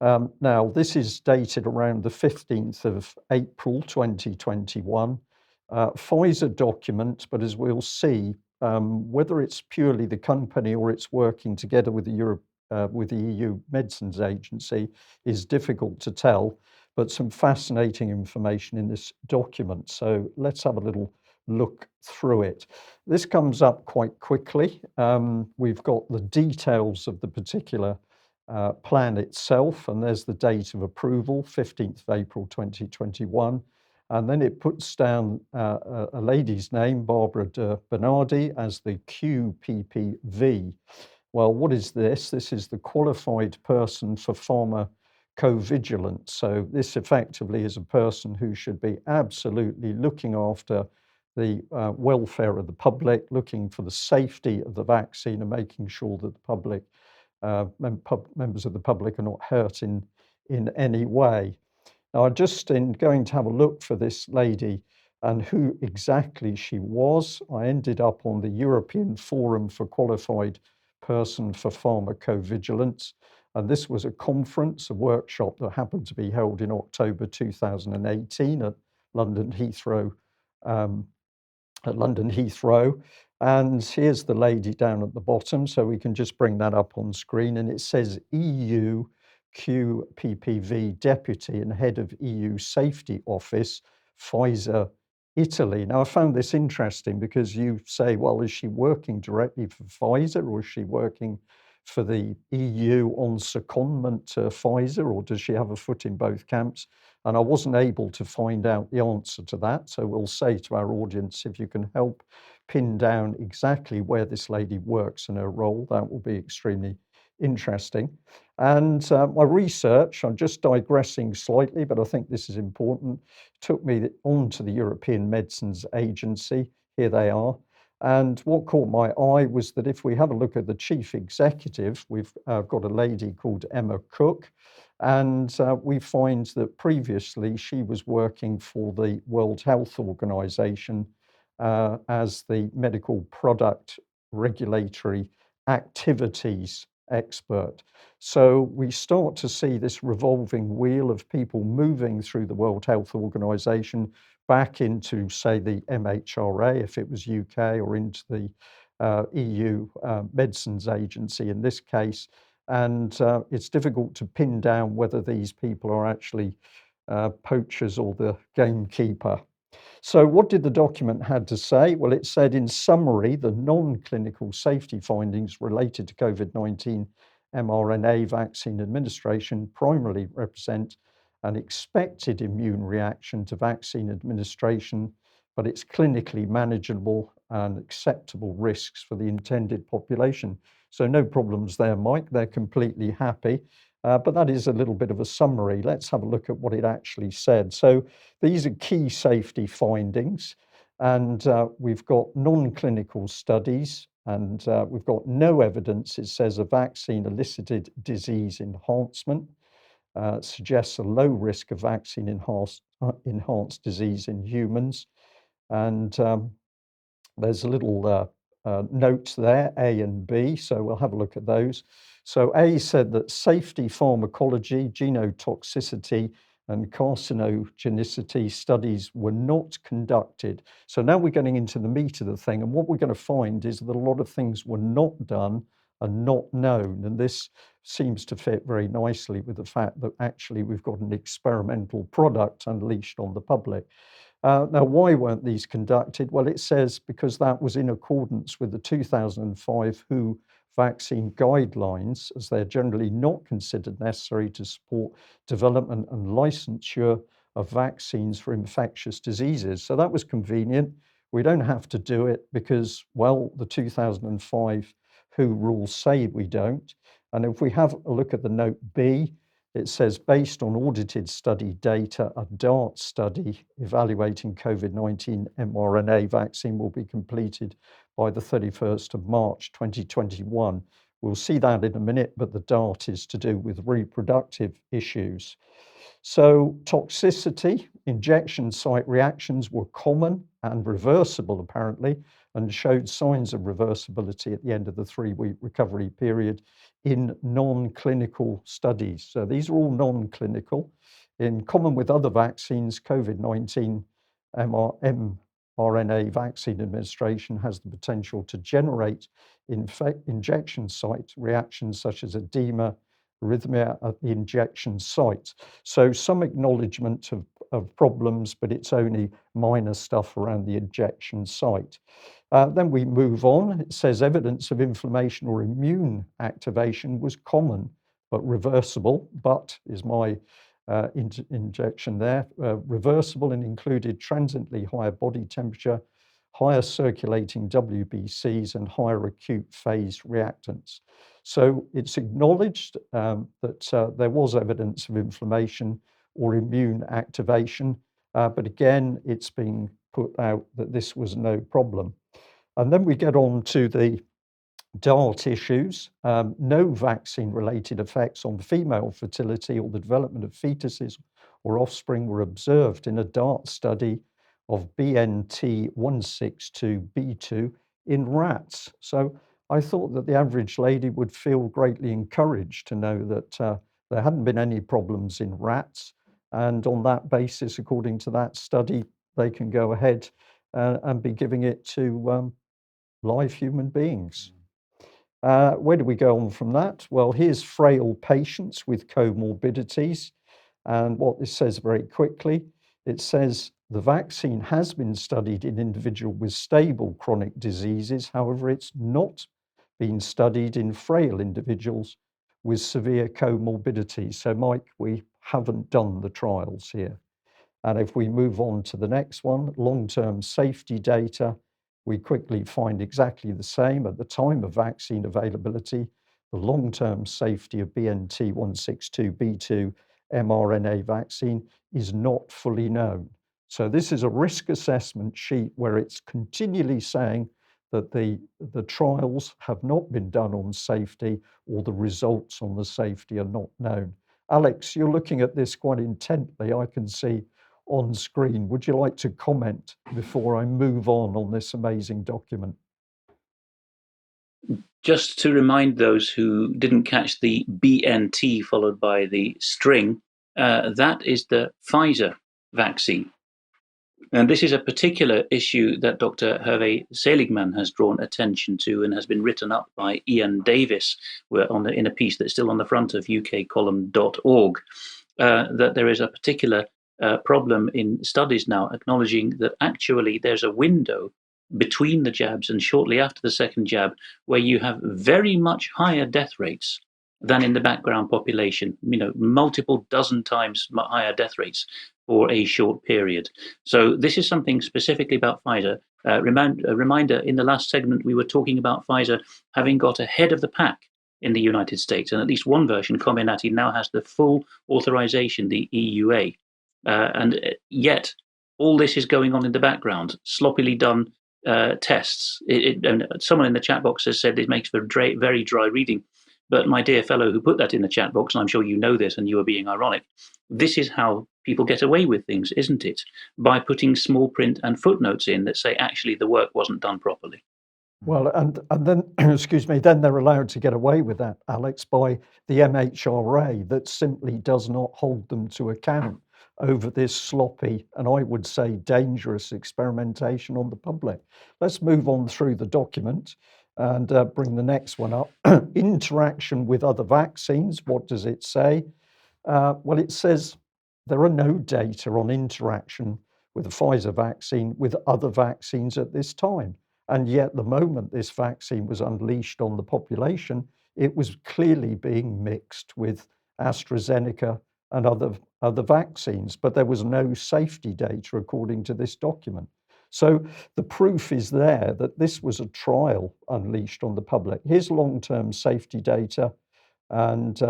Now, this is dated around the 15th of April 2021. Pfizer document, but as we'll see, whether it's purely the company or it's working together with the EU Medicines Agency is difficult to tell, but some fascinating information in this document. So let's have a little look through it. This comes up quite quickly. We've got the details of the particular plan itself, and there's the date of approval, 15th of April 2021. And then it puts down a lady's name, Barbara de Bernardi, as the QPPV. Well, what is this? This is the Qualified Person for Pharmacovigilance. So this effectively is a person who should be absolutely looking after the welfare of the public, looking for the safety of the vaccine and making sure that the public, members of the public are not hurt in any way. Now, in going to have a look for this lady and who exactly she was, I ended up on the European Forum for Qualified Person for Pharmacovigilance. And this was a conference, a workshop that happened to be held in October 2018 at London Heathrow. And here's the lady down at the bottom, so we can just bring that up on screen. And it says EU QPPV Deputy and Head of EU Safety Office, Pfizer, Italy. Now, I found this interesting because you say, well, is she working directly for Pfizer, or is she working for the EU on secondment to Pfizer, or does she have a foot in both camps? And I wasn't able to find out the answer to that. So we'll say to our audience, if you can help pin down exactly where this lady works and her role, that will be extremely interesting. And my research, I'm just digressing slightly, but I think this is important, took me on to the European Medicines Agency. Here they are. And what caught my eye was that if we have a look at the chief executive, we've got a lady called Emma Cook, and we find that previously she was working for the World Health Organization as the medical product regulatory activities expert. So we start to see this revolving wheel of people moving through the World Health Organization back into, say, the MHRA, if it was UK, or into the EU Medicines Agency in this case. And it's difficult to pin down whether these people are actually poachers or the gamekeeper. So what did the document had to say? Well, it said, in summary, the non-clinical safety findings related to COVID-19 mRNA vaccine administration primarily represent an expected immune reaction to vaccine administration, but it's clinically manageable and acceptable risks for the intended population. So no problems there, Mike. They're completely happy. But that is a little bit of a summary. Let's have a look at what it actually said. So these are key safety findings, and we've got non-clinical studies, and we've got no evidence, it says, of vaccine elicited disease enhancement. Suggests a low risk of vaccine enhanced disease in humans. And there's a little notes there, A and B, so we'll have a look at those. So A said that safety, pharmacology, genotoxicity, and carcinogenicity studies were not conducted. So now we're getting into the meat of the thing, and what we're going to find is that a lot of things were not done and not known, and this seems to fit very nicely with the fact that actually we've got an experimental product unleashed on the public. Now, why weren't these conducted? Well, it says because that was in accordance with the 2005 WHO vaccine guidelines, as they're generally not considered necessary to support development and licensure of vaccines for infectious diseases. So that was convenient. We don't have to do it because, well, the 2005 WHO rules say we don't. And if we have a look at the note B, it says, based on audited study data, a DART study evaluating COVID-19 mRNA vaccine will be completed by the 31st of March 2021. We'll see that in a minute, but the DART is to do with reproductive issues. So toxicity, injection site reactions were common and reversible apparently, and showed signs of reversibility at the end of the 3-week recovery period in non-clinical studies. So these are all non-clinical. In common with other vaccines, COVID-19 mRNA vaccine administration has the potential to generate injection site reactions such as edema, arrhythmia at the injection site. So some acknowledgement of problems, but it's only minor stuff around the injection site. Then we move on. It says evidence of inflammation or immune activation was common, but reversible, but is my injection there, reversible, and included transiently higher body temperature, higher circulating WBCs, and higher acute phase reactants. So it's acknowledged that there was evidence of inflammation or immune activation, but again, it's being put out that this was no problem. And then we get on to the DART issues. No vaccine-related effects on female fertility or the development of fetuses or offspring were observed in a DART study of BNT162b2 in rats. So I thought that the average lady would feel greatly encouraged to know that there hadn't been any problems in rats. And on that basis, according to that study, they can go ahead and be giving it to live human beings. Where do we go on from that? Well, here's frail patients with comorbidities. And what this says very quickly, it says the vaccine has been studied in individuals with stable chronic diseases. However, it's not been studied in frail individuals with severe comorbidities. So, Mike, we haven't done the trials here. And if we move on to the next one, long-term safety data, we quickly find exactly the same. At the time of vaccine availability, the long-term safety of BNT162b2 mRNA vaccine is not fully known. So this is a risk assessment sheet where it's continually saying that the trials have not been done on safety, or the results on the safety are not known. Alex, you're looking at this quite intently, I can see on screen. Would you like to comment before I move on this amazing document? Just to remind those who didn't catch the BNT followed by the string, that is the Pfizer vaccine. And this is a particular issue that Dr. Hervé Seligman has drawn attention to and has been written up by Ian Davis in a piece that's still on the front of ukcolumn.org, that there is a particular problem in studies now acknowledging that actually there's a window between the jabs and shortly after the second jab where you have very much higher death rates than in the background population, multiple dozen times higher death rates for a short period. So this is something specifically about Pfizer. A reminder, in the last segment, we were talking about Pfizer having got ahead of the pack in the United States, and at least one version, Comirnaty, now has the full authorization, the EUA. And yet, all this is going on in the background, sloppily done tests. And someone in the chat box has said this makes for very dry reading. But my dear fellow who put that in the chat box, and I'm sure you know this and you are being ironic, this is how people get away with things, isn't it? By putting small print and footnotes in that say, actually, the work wasn't done properly. Well, and then, excuse me, then they're allowed to get away with that, Alex, by the MHRA that simply does not hold them to account over this sloppy and I would say dangerous experimentation on the public. Let's move on through the document and bring the next one up. Interaction with other vaccines, what does it say? Well, it says there are no data on interaction with the Pfizer vaccine with other vaccines at this time. And yet the moment this vaccine was unleashed on the population, it was clearly being mixed with AstraZeneca and other vaccines, but there was no safety data according to this document. So the proof is there that this was a trial unleashed on the public. Here's long-term safety data. And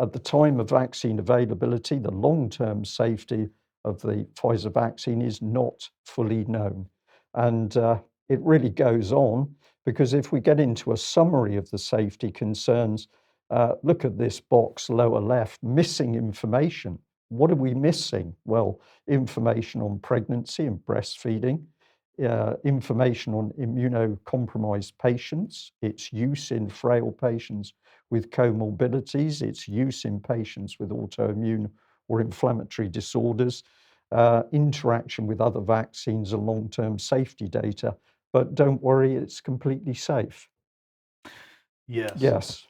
at the time of vaccine availability, the long-term safety of the Pfizer vaccine is not fully known. And it really goes on, because if we get into a summary of the safety concerns, look at this box lower left, missing information. What are we missing? Well, information on pregnancy and breastfeeding, information on immunocompromised patients, its use in frail patients with comorbidities, its use in patients with autoimmune or inflammatory disorders, interaction with other vaccines and long-term safety data. But don't worry, it's completely safe. Yes. Yes.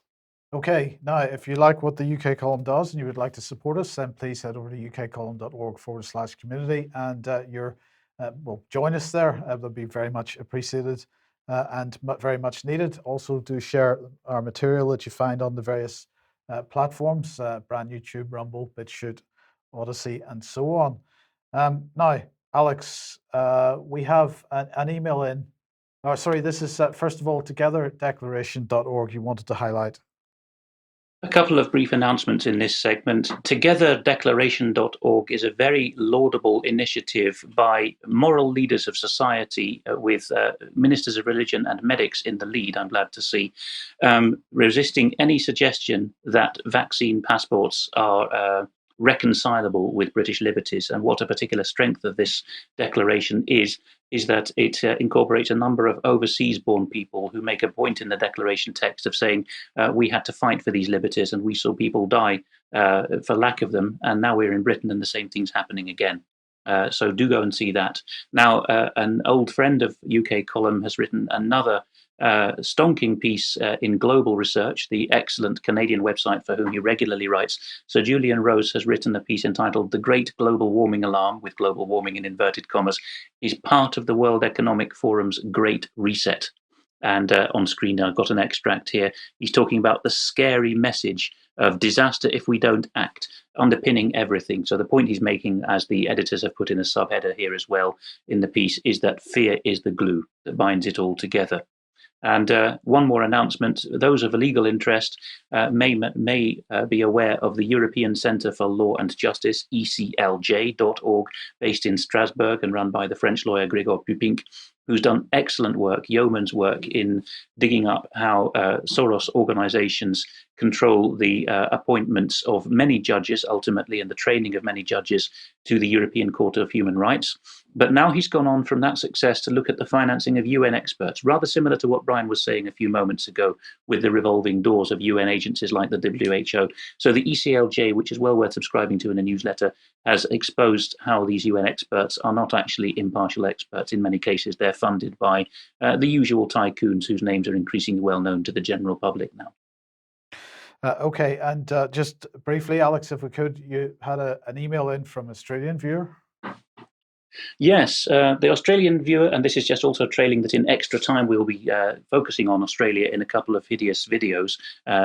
Okay, now if you like what the UK Column does and you would like to support us, then please head over to ukcolumn.org/community and join us there. That would be very much appreciated and very much needed. Also, do share our material that you find on the various platforms, Brand YouTube, Rumble, BitChute, Odyssey, and so on. Now, Alex, we have an email in. Oh, sorry, this is first of all, togetherdeclaration.org you wanted to highlight. A couple of brief announcements in this segment. Togetherdeclaration.org is a very laudable initiative by moral leaders of society with ministers of religion and medics in the lead, I'm glad to see, resisting any suggestion that vaccine passports are reconcilable with British liberties. And what a particular strength of this declaration is that it incorporates a number of overseas-born people who make a point in the declaration text of saying we had to fight for these liberties and we saw people die for lack of them, and now we're in Britain and the same thing's happening again. So do go and see that. Now, an old friend of UK Column has written another stonking piece in Global Research, the excellent Canadian website for whom he regularly writes. So Julian Rose has written a piece entitled "The Great Global Warming Alarm," with global warming in inverted commas, is part of the World Economic Forum's Great Reset. And on screen, I've got an extract here. He's talking about the scary message of disaster if we don't act, underpinning everything. So the point he's making, as the editors have put in a subheader here as well in the piece, is that fear is the glue that binds it all together. And one more announcement: those of a legal interest may be aware of the European Centre for Law and Justice, ECLJ.org, based in Strasbourg and run by the French lawyer Grégoire Pupink, who's done excellent work, yeoman's work, in digging up how Soros organizations control the appointments of many judges, ultimately, and the training of many judges to the European Court of Human Rights. But now he's gone on from that success to look at the financing of UN experts, rather similar to what Brian was saying a few moments ago with the revolving doors of UN agencies like the WHO. So the ECLJ, which is well worth subscribing to in a newsletter, has exposed how these UN experts are not actually impartial experts. In many cases, they're funded by the usual tycoons whose names are increasingly well known to the general public now. Okay, and just briefly, Alex, if we could, you had an email in from an Australian viewer. Yes, the Australian viewer, and this is just also trailing that in extra time we'll be focusing on Australia in a couple of hideous videos.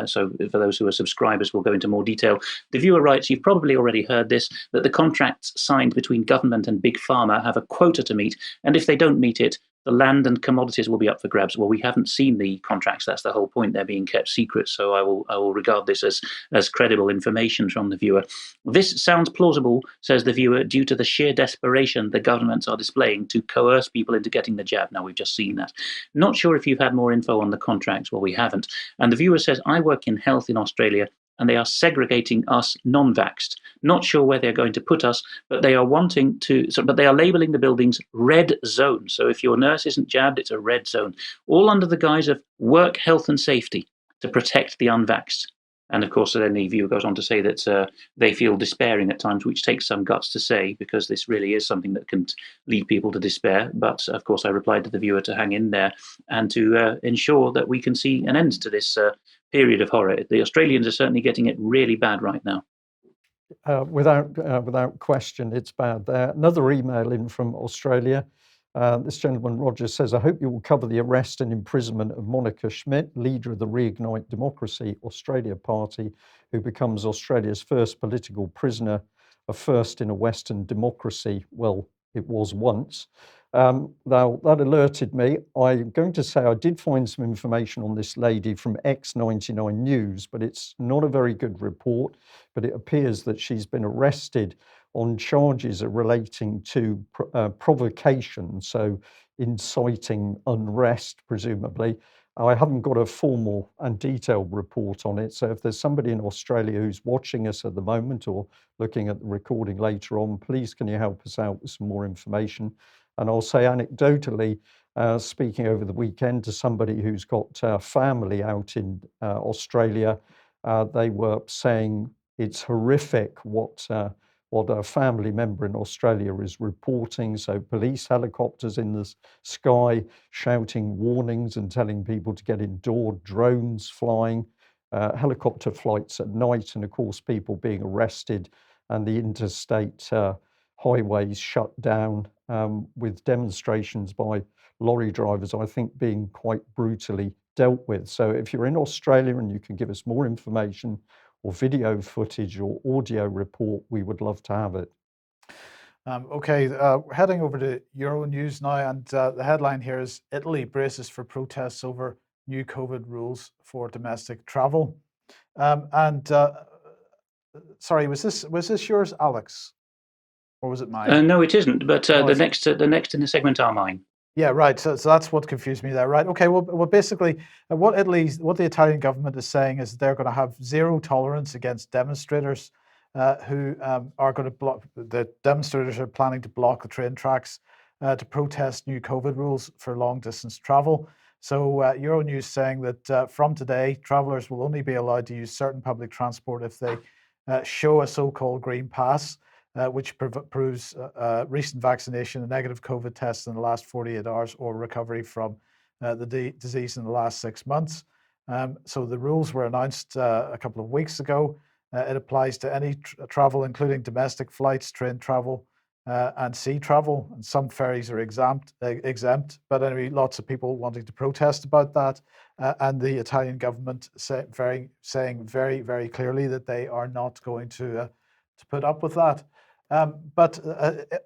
So for those who are subscribers, we'll go into more detail. The viewer writes, you've probably already heard this, that the contracts signed between government and Big Pharma have a quota to meet, and if they don't meet it, the land and commodities will be up for grabs. Well, we haven't seen the contracts. That's the whole point. They're being kept secret. So I will regard this as credible information from the viewer. This sounds plausible, says the viewer, due to the sheer desperation the governments are displaying to coerce people into getting the jab. Now, we've just seen that. Not sure if you've had more info on the contracts. Well, we haven't. And the viewer says, I work in health in Australia, and they are segregating us non-vaxxed. Not sure where they're going to put us, but they are but they are labeling the buildings red zone. So if your nurse isn't jabbed, it's a red zone, all under the guise of work, health and safety to protect the unvaxxed. And of course, then the viewer goes on to say that they feel despairing at times, which takes some guts to say, because this really is something that can lead people to despair. But of course, I replied to the viewer to hang in there and to ensure that we can see an end to this period of horror. The Australians are certainly getting it really bad right now. Without question, it's bad there. Another email in from Australia. This gentleman, Roger, says, I hope you will cover the arrest and imprisonment of Monica Schmidt, leader of the Reignite Democracy Australia Party, who becomes Australia's first political prisoner, a first in a Western democracy. Well, it was once. Now, that alerted me. I'm going to say I did find some information on this lady from X99 News, but it's not a very good report. But it appears that she's been arrested on charges relating to provocation, so inciting unrest, presumably. I haven't got a formal and detailed report on it. So if there's somebody in Australia who's watching us at the moment or looking at the recording later on, please can you help us out with some more information? And I'll say anecdotally, speaking over the weekend to somebody who's got family out in Australia, they were saying it's horrific what a family member in Australia is reporting. So police helicopters in the sky shouting warnings and telling people to get indoors, drones flying, helicopter flights at night, and of course people being arrested, and the interstate highways shut down, with demonstrations by lorry drivers, I think, being quite brutally dealt with. So if you're in Australia and you can give us more information or video footage or audio report, we would love to have it. Okay, heading over to Euronews now, and the headline here is Italy braces for protests over new COVID rules for domestic travel. Sorry, was this yours, Alex, or was it mine? No, it isn't. But the next in the segment are mine. Yeah, right. So that's what confused me there, right? Okay. Well, basically, what the Italian government is saying is they're going to have zero tolerance against demonstrators who are going to block. The demonstrators are planning to block the train tracks to protest new COVID rules for long distance travel. So Euronews saying that from today, travelers will only be allowed to use certain public transport if they show a so-called green pass. which proves recent vaccination, a negative COVID test in the last 48 hours, or recovery from the disease in the last 6 months. So the rules were announced a couple of weeks ago. It applies to any travel, including domestic flights, train travel, and sea travel. And some ferries are exempt. But anyway, lots of people wanting to protest about that, and the Italian government saying very, very clearly that they are not going to put up with that. But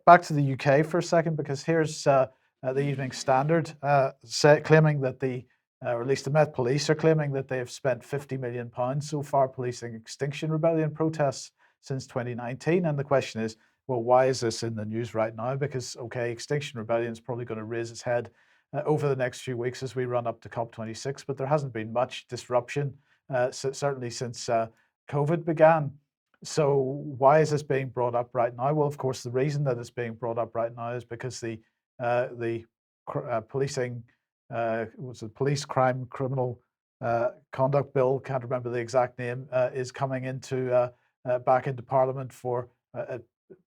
back to the UK for a second, because here's the Evening Standard claiming that or at least the Met Police are claiming that they have spent £50 million so far policing Extinction Rebellion protests since 2019. And the question is, well, why is this in the news right now? Because, okay, Extinction Rebellion is probably going to raise its head over the next few weeks as we run up to COP26, but there hasn't been much disruption, certainly since COVID began. So why is this being brought up right now? Well, of course, the reason that it's being brought up right now is because the policing was the Police Crime Criminal Conduct Bill, can't remember the exact name, is coming into back into Parliament for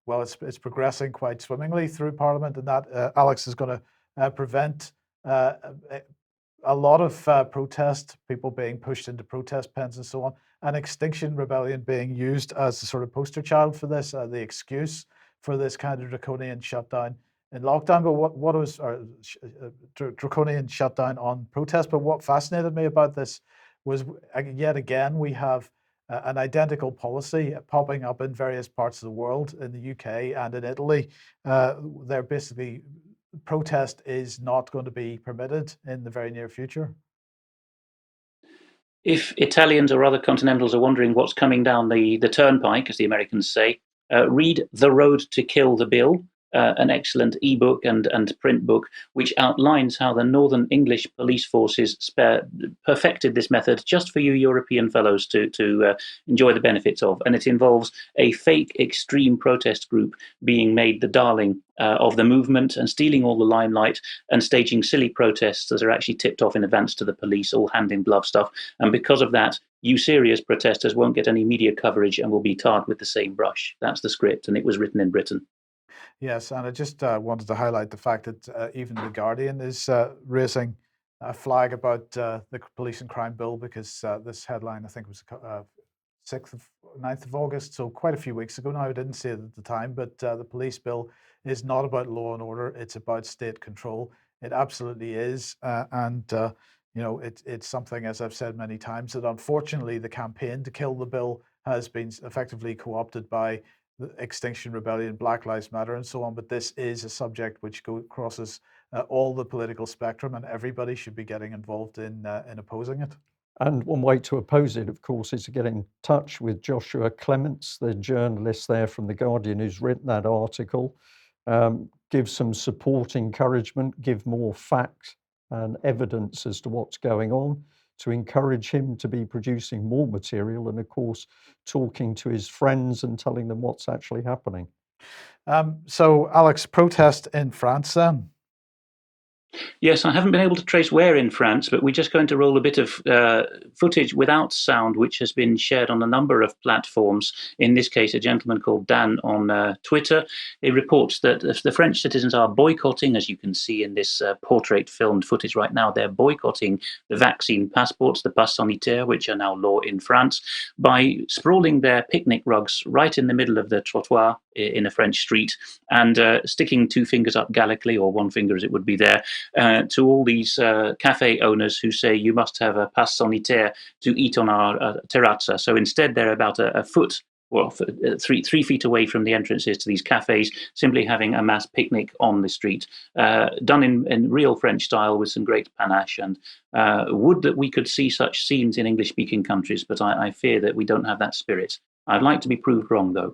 well, it's progressing quite swimmingly through Parliament, and that Alex is going to prevent a lot of protest, people being pushed into protest pens and so on, and Extinction Rebellion being used as a sort of poster child for this, the excuse for this kind of draconian shutdown in lockdown. But what was draconian shutdown on protest? But what fascinated me about this was yet again we have an identical policy popping up in various parts of the world, in the UK and in Italy. They're basically protest is not going to be permitted in the very near future. If Italians or other continentals are wondering what's coming down the turnpike, as the Americans say, read The Road to Kill the Bill, an excellent ebook and print book, which outlines how the Northern English police forces perfected this method just for you European fellows to enjoy the benefits of. And it involves a fake extreme protest group being made the darling of the movement and stealing all the limelight and staging silly protests that are actually tipped off in advance to the police, all hand in glove stuff. And because of that, you serious protesters won't get any media coverage and will be tarred with the same brush. That's the script, and it was written in Britain. Yes, and I just wanted to highlight the fact that even The Guardian is raising a flag about the police and crime bill, because this headline, I think, was 9th of August, so quite a few weeks ago now. I didn't see it at the time, but the police bill is not about law and order, it's about state control. It absolutely is, and you know, it's something, as I've said many times, that unfortunately the campaign to kill the bill has been effectively co-opted by Extinction Rebellion, Black Lives Matter, and so on. But this is a subject which crosses all the political spectrum, and everybody should be getting involved in opposing it. And one way to oppose it, of course, is to get in touch with Joshua Clements, the journalist there from The Guardian who's written that article. Give some support, encouragement, give more fact and evidence as to what's going on, to encourage him to be producing more material, and of course talking to his friends and telling them what's actually happening. So Alex, protest in France then? Yes, I haven't been able to trace where in France, but we're just going to roll a bit of footage without sound, which has been shared on a number of platforms. In this case, a gentleman called Dan on Twitter. He reports that the French citizens are boycotting, as you can see in this portrait filmed footage right now, they're boycotting the vaccine passports, the pass sanitaire, which are now law in France, by sprawling their picnic rugs right in the middle of the trottoir in a French street and sticking two fingers up gallically, or one finger as it would be there, to all these cafe owners who say you must have a pass sanitaire to eat on our terrazza. So instead, they're about a foot, well, 3 feet away from the entrances to these cafes, simply having a mass picnic on the street, done in real French style with some great panache. And would that we could see such scenes in English-speaking countries, but I fear that we don't have that spirit. I'd like to be proved wrong, though.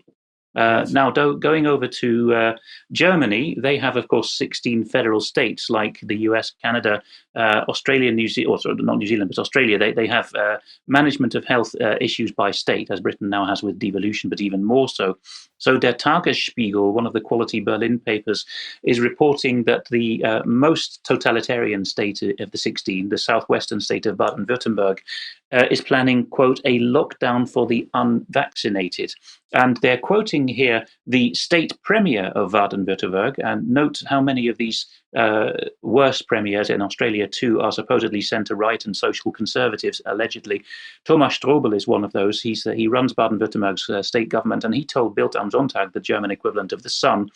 Yes. Now, going over to Germany, they have, of course, 16 federal states like the US, Canada, Australia, New Zealand, or sorry, not New Zealand, but Australia. They have management of health issues by state, as Britain now has with devolution, but even more so. So Der Tagesspiegel, one of the Quality Berlin papers, is reporting that the most totalitarian state of the 16, the southwestern state of Baden-Württemberg, is planning, quote, a lockdown for the unvaccinated. And they're quoting here the state premier of Baden-Württemberg. And note how many of these worst premiers in Australia too are supposedly centre-right and social conservatives, allegedly. Thomas Strobel is one of those. He runs Baden-Württemberg's state government, and he told Bild am Sonntag, the German equivalent of The Sun,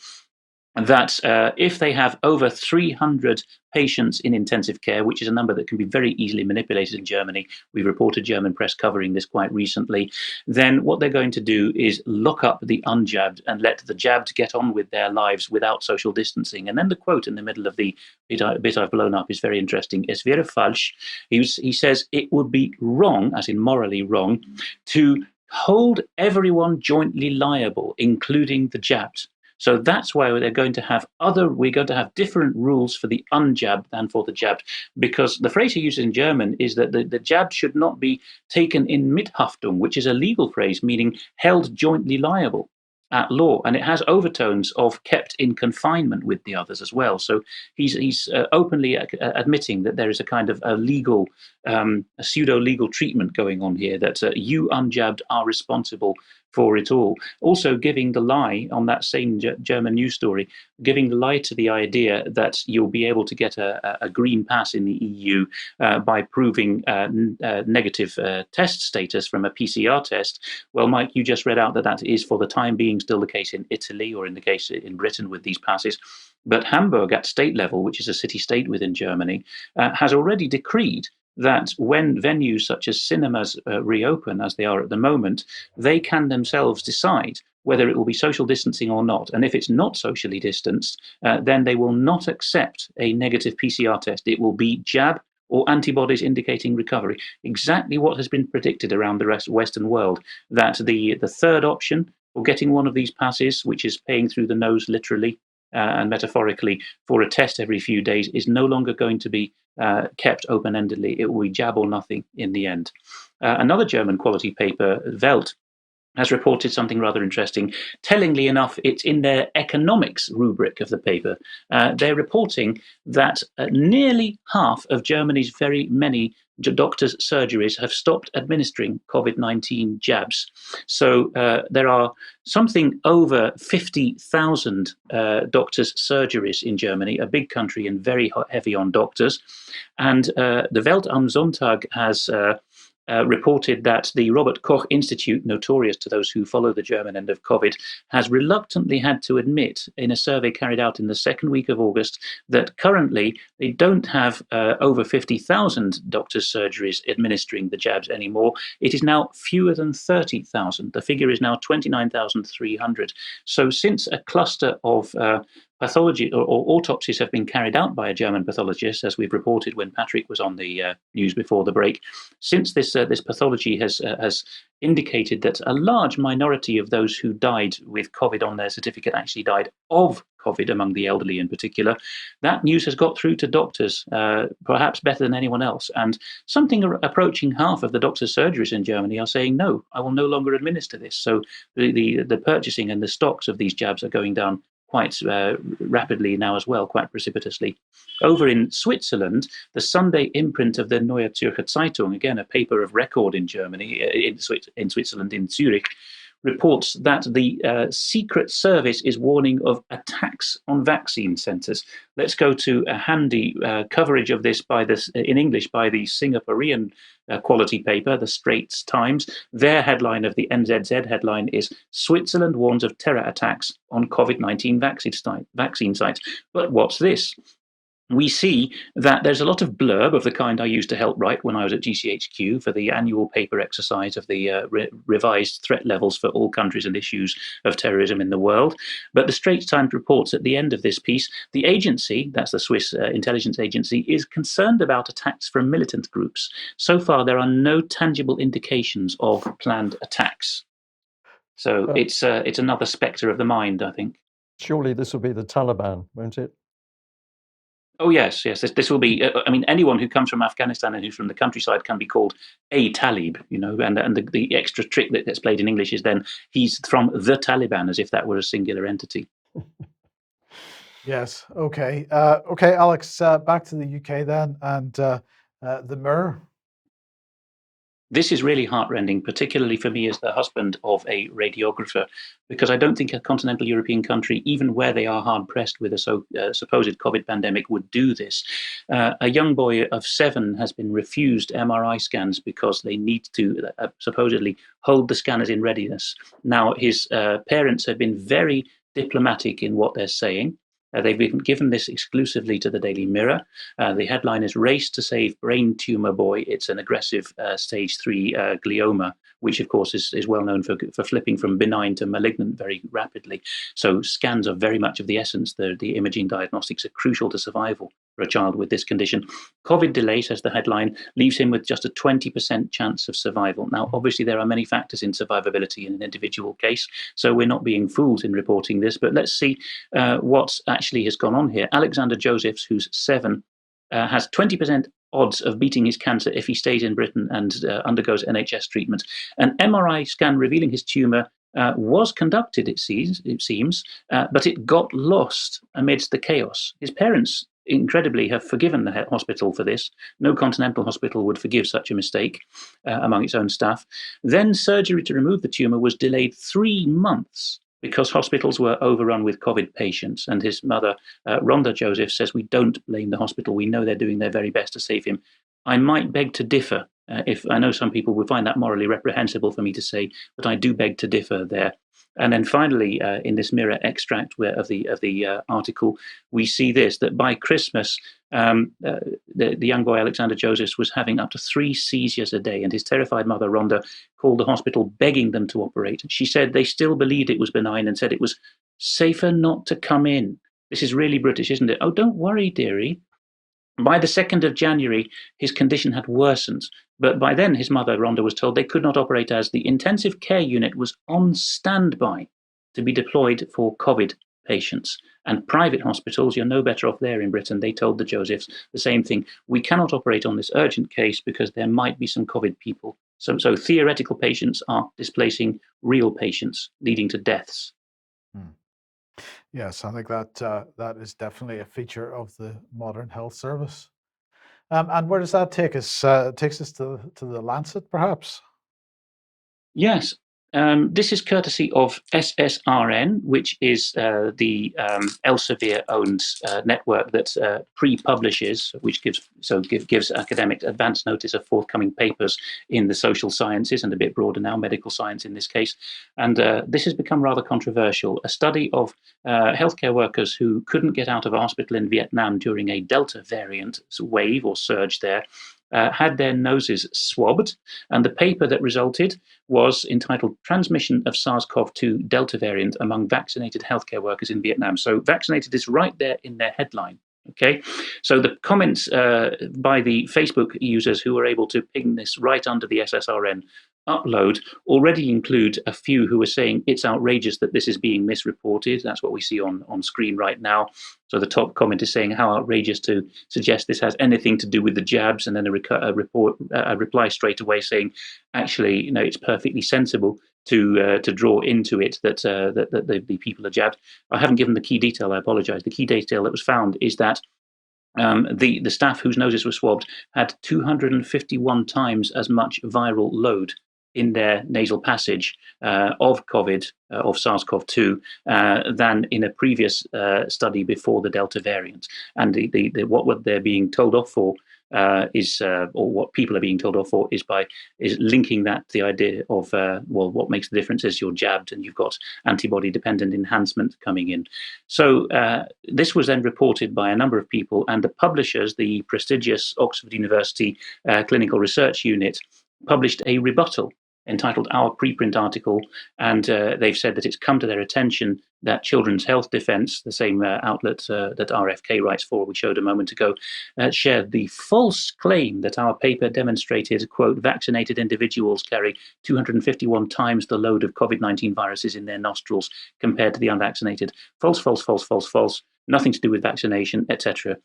that if they have over 300 patients in intensive care, which is a number that can be very easily manipulated in Germany, we've reported German press covering this quite recently, then what they're going to do is lock up the unjabbed and let the jabbed get on with their lives without social distancing. And then the quote in the middle of the bit I've blown up is very interesting. Es wäre falsch. He says it would be wrong, as in morally wrong, to hold everyone jointly liable, including the jabbed. So that's why we're going to have different rules for the unjabbed than for the jabbed, because the phrase he uses in German is that the jabbed should not be taken in Mithaftung, which is a legal phrase meaning held jointly liable at law, and it has overtones of kept in confinement with the others as well. So he's openly admitting that there is a kind of a legal, a pseudo-legal treatment going on here, that you unjabbed are responsible for it all. Also giving the lie on that same German news story, giving the lie to the idea that you'll be able to get a green pass in the EU by proving negative test status from a PCR test. Well, Mike, you just read out that is for the time being still the case in Italy, or in the case in Britain with these passes. But Hamburg at state level, which is a city-state within Germany, has already decreed that when venues such as cinemas reopen, as they are at the moment, they can themselves decide whether it will be social distancing or not. And if it's not socially distanced, then they will not accept a negative PCR test. It will be jab or antibodies indicating recovery. Exactly what has been predicted around the Western world, that the third option for getting one of these passes, which is paying through the nose literally and metaphorically for a test every few days, is no longer going to be kept open-endedly. It will be jab or nothing in the end. Another German quality paper, Welt, has reported something rather interesting. Tellingly enough, it's in their economics rubric of the paper. They're reporting that nearly half of Germany's very many doctors' surgeries have stopped administering COVID-19 jabs. So there are something over 50,000 doctors' surgeries in Germany, a big country and very heavy on doctors. And the Welt am Sonntag has reported that the Robert Koch Institute, notorious to those who follow the German end of COVID, has reluctantly had to admit in a survey carried out in the second week of August that currently they don't have over 50,000 doctors' surgeries administering the jabs anymore. It is now fewer than 30,000. The figure is now 29,300. So since a cluster of pathology or autopsies have been carried out by a German pathologist, as we've reported when Patrick was on the news before the break, since this pathology has indicated that a large minority of those who died with COVID on their certificate actually died of COVID, among the elderly in particular, that news has got through to doctors, perhaps better than anyone else. And something approaching half of the doctors' surgeries in Germany are saying, no, I will no longer administer this. So the purchasing and the stocks of these jabs are going down quite rapidly now as well, quite precipitously. Over in Switzerland, the Sunday imprint of the Neue Zürcher Zeitung, again a paper of record in Germany, in Switzerland, in Zurich, reports that the Secret Service is warning of attacks on vaccine centres. Let's go to a handy coverage of this in English by the Singaporean quality paper, the Straits Times. Their headline of the NZZ headline is "Switzerland warns of terror attacks on COVID-19 vaccine sites." But what's this? We see that there's a lot of blurb of the kind I used to help write when I was at GCHQ for the annual paper exercise of the revised threat levels for all countries and issues of terrorism in the world. But the Straits Times reports at the end of this piece, the agency, that's the Swiss intelligence agency, is concerned about attacks from militant groups. So far, there are no tangible indications of planned attacks. So it's another spectre of the mind, I think. Surely this will be the Taliban, won't it? Oh, yes. This will be, I mean, anyone who comes from Afghanistan and who's from the countryside can be called a Talib, and the extra trick that gets played in English is then he's from the Taliban, as if that were a singular entity. Yes. Okay. Okay, Alex, back to the UK then, and the Mirror. This is really heartrending, particularly for me as the husband of a radiographer, because I don't think a continental European country, even where they are hard pressed with a supposed COVID pandemic, would do this. A young boy of 7 has been refused MRI scans because they need to supposedly hold the scanners in readiness. Now, his parents have been very diplomatic in what they're saying. They've been given this exclusively to the Daily Mirror. The headline is "Race to Save Brain Tumor Boy." It's an aggressive stage 3 glioma, which of course is well known for flipping from benign to malignant very rapidly. So scans are very much of the essence. The imaging diagnostics are crucial to survival for a child with this condition. COVID delay, says the headline, leaves him with just a 20% chance of survival. Now, obviously, there are many factors in survivability in an individual case, so we're not being fools in reporting this, but let's see what actually has gone on here. Alexander Josephs, who's 7, has 20% odds of beating his cancer if he stays in Britain and undergoes NHS treatment. An MRI scan revealing his tumour was conducted, it seems, but it got lost amidst the chaos. His parents, incredibly, have forgiven the hospital for this. No continental hospital would forgive such a mistake among its own staff. Then surgery to remove the tumour was delayed 3 months because hospitals were overrun with COVID patients. And his mother, Rhonda Joseph, says, "We don't blame the hospital. We know they're doing their very best to save him." I might beg to differ. If I know some people would find that morally reprehensible for me to say, but I do beg to differ there. And then finally, in this Mirror extract of the article, we see this, that by Christmas, the young boy Alexander Josephs was having up to 3 seizures a day, and his terrified mother, Rhonda, called the hospital begging them to operate. She said they still believed it was benign and said it was safer not to come in. This is really British, isn't it? "Oh, don't worry, dearie." By the 2nd of January, his condition had worsened, but by then his mother, Rhonda, was told they could not operate as the intensive care unit was on standby to be deployed for COVID patients. And private hospitals, you're no better off there in Britain. They told the Josephs the same thing. "We cannot operate on this urgent case because there might be some COVID people." So theoretical patients are displacing real patients, leading to deaths. Yes, I think that is definitely a feature of the modern health service. And where does that take us? It takes us to the Lancet, perhaps? Yes. This is courtesy of SSRN, which is the Elsevier-owned network that pre-publishes, which gives academics advance notice of forthcoming papers in the social sciences and a bit broader now, medical science in this case. And this has become rather controversial. A study of healthcare workers who couldn't get out of a hospital in Vietnam during a Delta variant wave or surge there had their noses swabbed, and the paper that resulted was entitled "Transmission of SARS-CoV-2 Delta Variant Among Vaccinated Healthcare Workers in Vietnam." So vaccinated is right there in their headline. Okay, so the comments by the Facebook users who were able to ping this right under the SSRN upload already include a few who are saying it's outrageous that this is being misreported. That's what we see on screen right now. So the top comment is saying how outrageous to suggest this has anything to do with the jabs, and then a reply straight away saying, actually, it's perfectly sensible to draw into it that the people are jabbed. I haven't given the key detail. I apologize. The key detail that was found is that the staff whose noses were swabbed had 251 times as much viral load in their nasal passage of COVID, of SARS-CoV-2, than in a previous study before the Delta variant. And what they're being told off for or what people are being told off for is linking that to the idea of, what makes the difference is you're jabbed and you've got antibody-dependent enhancement coming in. So this was then reported by a number of people, and the publishers, the prestigious Oxford University Clinical Research Unit, published a rebuttal entitled "Our Preprint Article," and they've said that it's come to their attention that Children's Health Defence, the same outlet that RFK writes for, we showed a moment ago, shared the false claim that our paper demonstrated, quote, "vaccinated individuals carry 251 times the load of COVID-19 viruses in their nostrils compared to the unvaccinated. False, false, false, false, false. Nothing to do with vaccination, etc."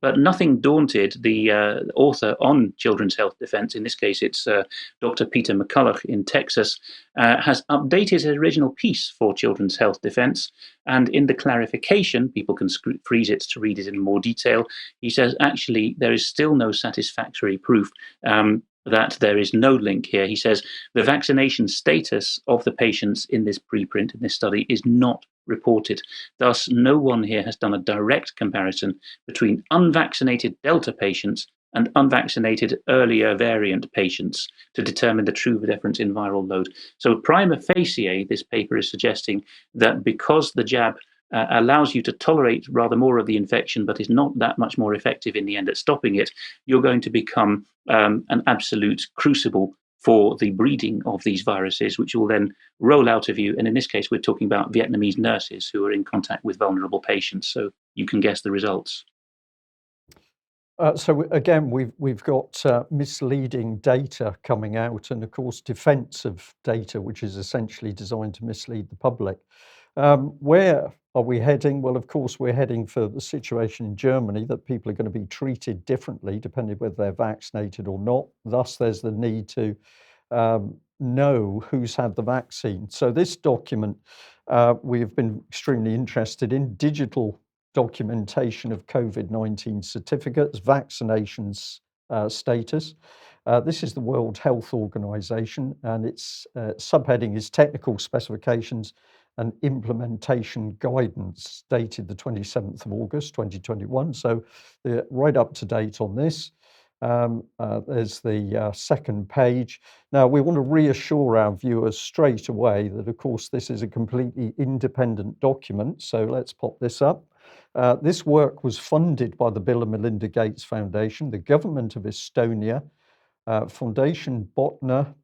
But nothing daunted, the author on Children's Health Defence, in this case it's Dr. Peter McCulloch in Texas, has updated his original piece for Children's Health Defence. And in the clarification, people can freeze it to read it in more detail, he says, actually, there is still no satisfactory proof that there is no link here. He says the vaccination status of the patients in this preprint, in this study, is not reported. Thus, no one here has done a direct comparison between unvaccinated Delta patients and unvaccinated earlier variant patients to determine the true difference in viral load. So prima facie, this paper is suggesting that because the jab allows you to tolerate rather more of the infection, but is not that much more effective in the end at stopping it, you're going to become an absolute crucible for the breeding of these viruses, which will then roll out of you. And in this case, we're talking about Vietnamese nurses who are in contact with vulnerable patients. So you can guess the results. So again, we've got misleading data coming out, and of course, defensive data, which is essentially designed to mislead the public. Where are we heading? Well, of course, we're heading for the situation in Germany that people are going to be treated differently depending whether they're vaccinated or not. Thus, there's the need to know who's had the vaccine. So this document we have been extremely interested in: digital documentation of COVID-19 certificates, vaccinations status. This is the World Health Organization, and its subheading is Technical Specifications and Implementation Guidance, dated the 27th of August 2021. So they're right up to date on this. There's the second page. Now, we want to reassure our viewers straight away that, of course, this is a completely independent document. So let's pop this up. This work was funded by the Bill and Melinda Gates Foundation, the government of Estonia, Foundation Botna,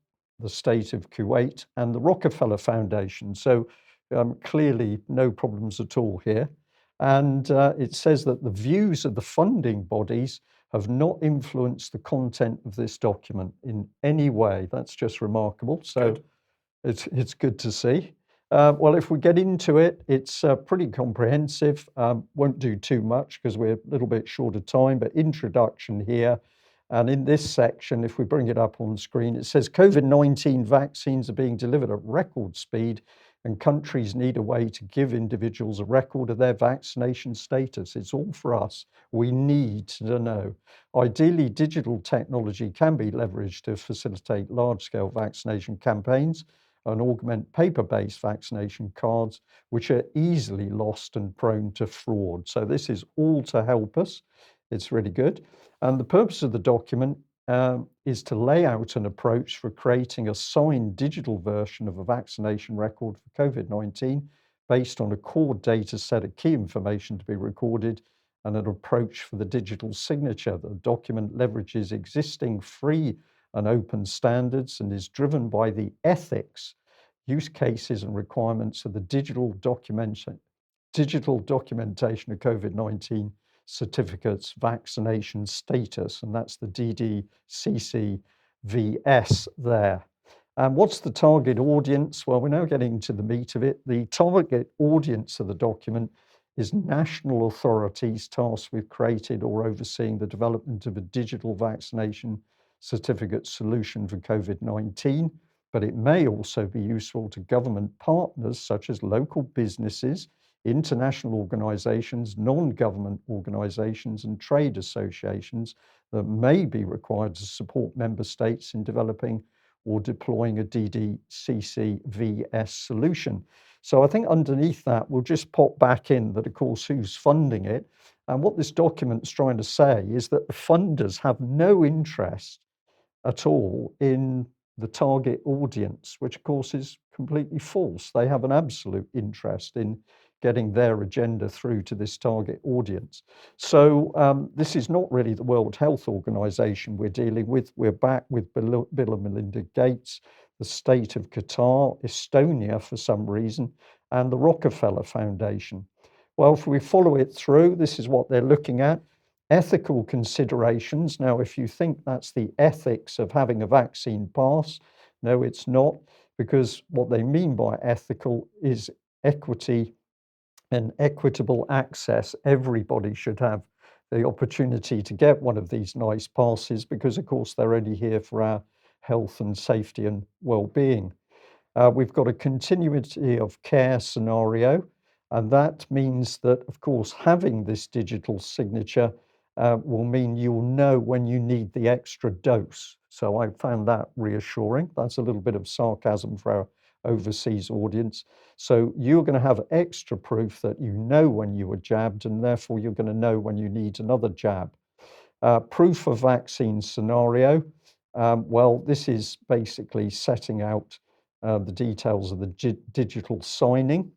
the state of Kuwait, and the Rockefeller Foundation. So clearly no problems at all here. And it says that the views of the funding bodies have not influenced the content of this document in any way. That's just remarkable. So it's good to see. Well, if we get into it, it's pretty comprehensive. Won't do too much because we're a little bit short of time, but introduction here. And in this section, if we bring it up on screen, it says COVID-19 vaccines are being delivered at record speed, and countries need a way to give individuals a record of their vaccination status. It's all for us. We need to know. Ideally, digital technology can be leveraged to facilitate large-scale vaccination campaigns and augment paper-based vaccination cards, which are easily lost and prone to fraud. So this is all to help us. It's really good. And the purpose of the document is to lay out an approach for creating a signed digital version of a vaccination record for COVID-19 based on a core data set of key information to be recorded and an approach for the digital signature. The document leverages existing free and open standards and is driven by the ethics, use cases and requirements of the digital documentation of COVID-19 certificates, vaccination status, and that's the DDCC-VS there. And what's the target audience? Well, we're now getting to the meat of it. The target audience of the document is national authorities tasked with creating or overseeing the development of a digital vaccination certificate solution for COVID-19, but it may also be useful to government partners such as local businesses, international organizations, non-government organizations, and trade associations that may be required to support member states in developing or deploying a DDCC-VS solution. So I think underneath that, we'll just pop back in that, of course, who's funding it. And what this document's trying to say is that the funders have no interest at all in the target audience, which of course is completely false. They have an absolute interest in getting their agenda through to this target audience. So this is not really the World Health Organization we're dealing with. We're back with Bill and Melinda Gates, the state of Qatar, Estonia for some reason, and the Rockefeller Foundation. Well, if we follow it through, this is what they're looking at. Ethical considerations. Now, if you think that's the ethics of having a vaccine pass, no, it's not, because what they mean by ethical is equity and equitable access. Everybody should have the opportunity to get one of these nice passes because, of course, they're only here for our health and safety and well-being. We've got a continuity of care scenario, and that means that, of course, having this digital signature will mean you'll know when you need the extra dose. So I found that reassuring. That's a little bit of sarcasm for our overseas audience. So you're going to have extra proof that you know when you were jabbed, and therefore you're going to know when you need another jab. Proof of vaccine scenario. Well, this is basically setting out the details of the digital signing.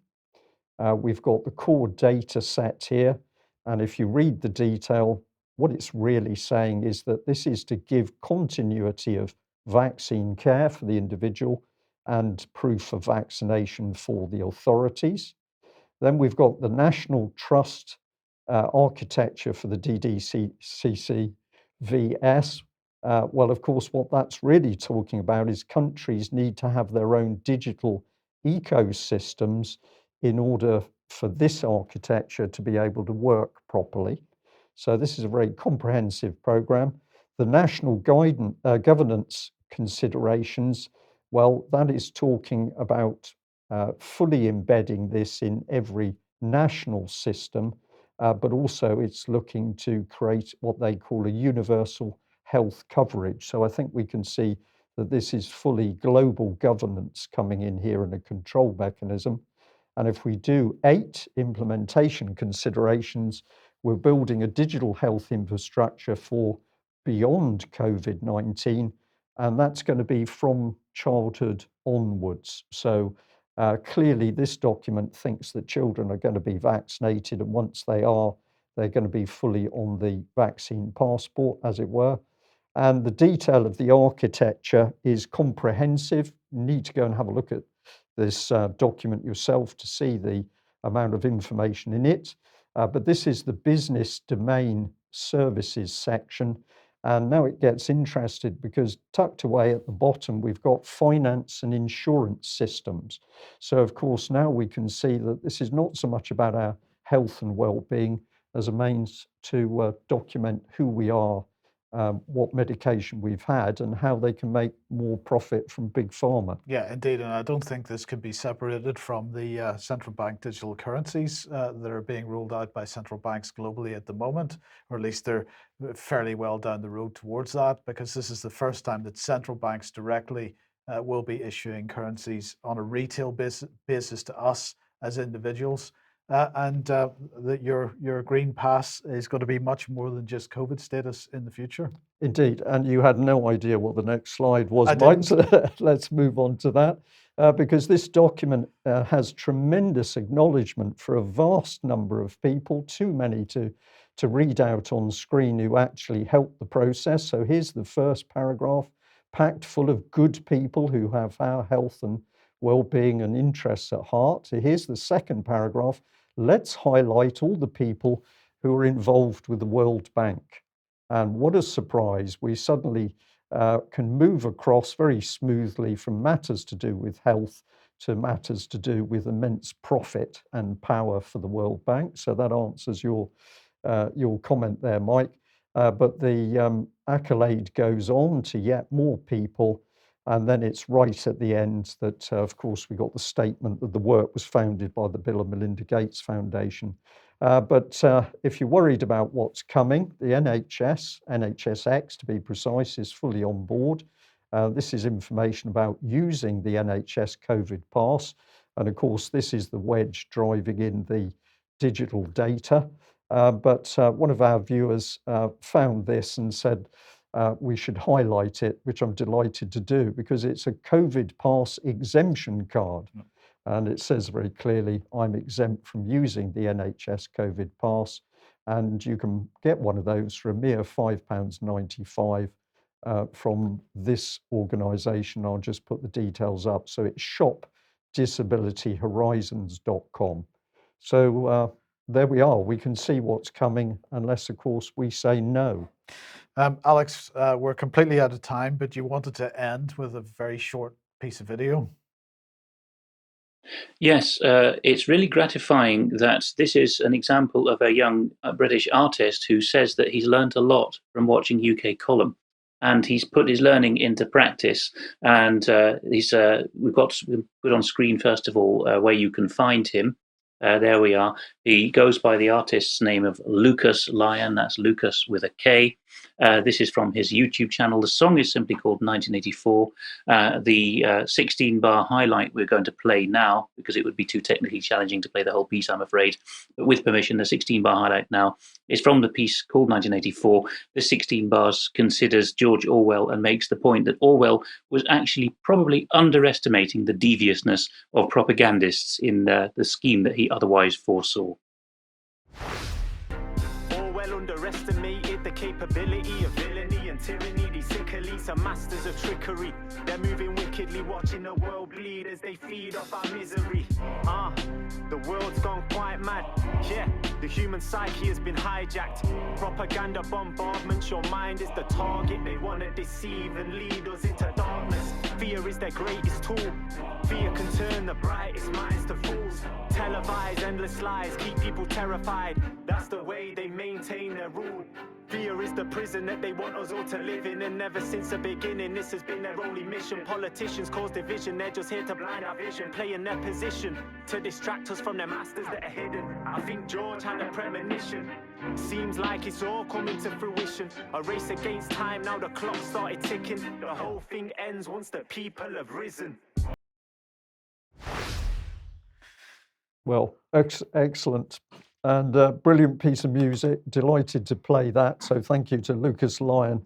We've got the core data set here. And if you read the detail, what it's really saying is that this is to give continuity of vaccine care for the individual and proof of vaccination for the authorities. Then we've got the National Trust architecture for the DDCC-VS. Well, of course, what that's really talking about is countries need to have their own digital ecosystems in order for this architecture to be able to work properly. So this is a very comprehensive program. The national governance considerations, well, that is talking about fully embedding this in every national system, but also it's looking to create what they call a universal health coverage. So I think we can see that this is fully global governance coming in here and a control mechanism. And if we do 8 implementation considerations, we're building a digital health infrastructure for beyond COVID-19, and that's going to be from childhood onwards. So clearly this document thinks that children are going to be vaccinated, and once they are, they're going to be fully on the vaccine passport, as it were. And the detail of the architecture is comprehensive. You need to go and have a look at this document yourself to see the amount of information in it. But this is the business domain services section. And now it gets interested because tucked away at the bottom, we've got finance and insurance systems. So of course, now we can see that this is not so much about our health and well-being as a means to document who we are, what medication we've had, and how they can make more profit from big pharma. Yeah, indeed. And I don't think this can be separated from the central bank digital currencies that are being rolled out by central banks globally at the moment, or at least they're fairly well down the road towards that, because this is the first time that central banks directly will be issuing currencies on a retail basis to us as individuals. That your green pass is going to be much more than just COVID status in the future. Indeed, and you had no idea what the next slide was, I Mike. didn't. So let's move on to that, because this document has tremendous acknowledgement for a vast number of people, too many to read out on screen, who actually helped the process. So here's the first paragraph, packed full of good people who have our health and well-being and interests at heart. So here's the second paragraph. Let's highlight all the people who are involved with the World Bank. And what a surprise, we suddenly can move across very smoothly from matters to do with health to matters to do with immense profit and power for the World Bank. So that answers your comment there, Mike. But the accolade goes on to yet more people. And then it's right at the end that, of course, we got the statement that the work was founded by the Bill and Melinda Gates Foundation. But if you're worried about what's coming, the NHSX to be precise, is fully on board. This is information about using the NHS COVID pass. And of course, this is the wedge driving in the digital data. But one of our viewers found this and said, we should highlight it, which I'm delighted to do, because it's a COVID pass exemption card. And it says very clearly, I'm exempt from using the NHS COVID pass. And you can get one of those for a mere £5.95 from this organisation. I'll just put the details up. So it's shopdisabilityhorizons.com. So there we are. We can see what's coming, unless, of course, we say no. Alex, we're completely out of time, but you wanted to end with a very short piece of video. Yes, it's really gratifying that this is an example of a young British artist who says that he's learned a lot from watching UK Column, and he's put his learning into practice. And we've got to put on screen, first of all, where you can find him. There we are. He goes by the artist's name of Lucas Lyon. That's Lucas with a K. This is from his YouTube channel. The song is simply called 1984. The 16-bar highlight we're going to play now, because it would be too technically challenging to play the whole piece, I'm afraid. But with permission, the 16-bar highlight now is from the piece called 1984. The 16 bars considers George Orwell and makes the point that Orwell was actually probably underestimating the deviousness of propagandists in the scheme that he otherwise foresaw. Orwell underestimated the capability of villainy and tyranny. These sick elites are masters of trickery. They're moving wickedly, watching the world bleed as they feed off our misery. The world's gone quite mad. Yeah, the human psyche has been hijacked. Propaganda bombardment, your mind is the target. They want to deceive and lead us into darkness. Fear is their greatest tool. Fear can turn the brightest minds to fools. Televise endless lies, keep people terrified. That's the way they maintain their rule. Fear is the prison that they want us all to live in, and ever since the beginning this has been their only mission. Politicians cause division, they're just here to blind our vision, playing their position to distract us from their masters that are hidden. I think George had a premonition. Seems like it's all coming to fruition. A race against time, now the clock started ticking. The whole thing ends once the people have risen. Well, excellent and brilliant piece of music. Delighted to play that. So thank you to Lucas Lyon.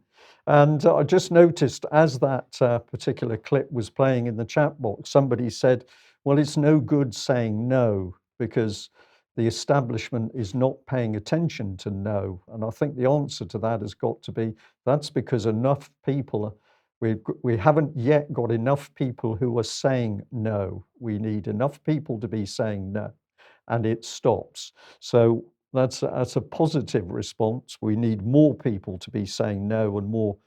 And I just noticed as that particular clip was playing in the chat box, somebody said, well, it's no good saying no because the establishment is not paying attention to no. And I think the answer to that has got to be, that's because enough people, we haven't yet got enough people who are saying no. We need enough people to be saying no, and it stops. So that's a positive response. We need more people to be saying no and more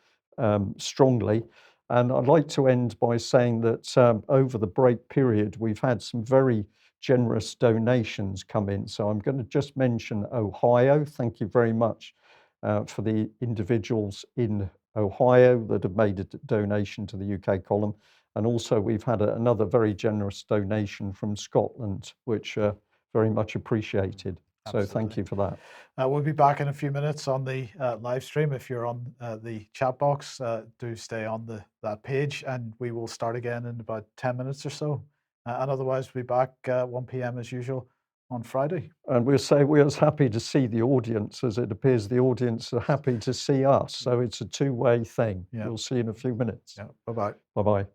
strongly. And I'd like to end by saying that over the break period, we've had some very generous donations come in. So I'm going to just mention Ohio. Thank you very much for the individuals in Ohio that have made a donation to the UK column. And also we've had another very generous donation from Scotland, which very much appreciated. So thank you for that. We'll be back in a few minutes on the live stream. If you're on the chat box, do stay on that page, and we will start again in about 10 minutes or so. And otherwise, we'll be back 1 p.m. as usual on Friday. And we'll say we're as happy to see the audience as it appears the audience are happy to see us. So it's a two-way thing. Yeah. We'll see you in a few minutes. Yeah. Bye-bye. Bye-bye.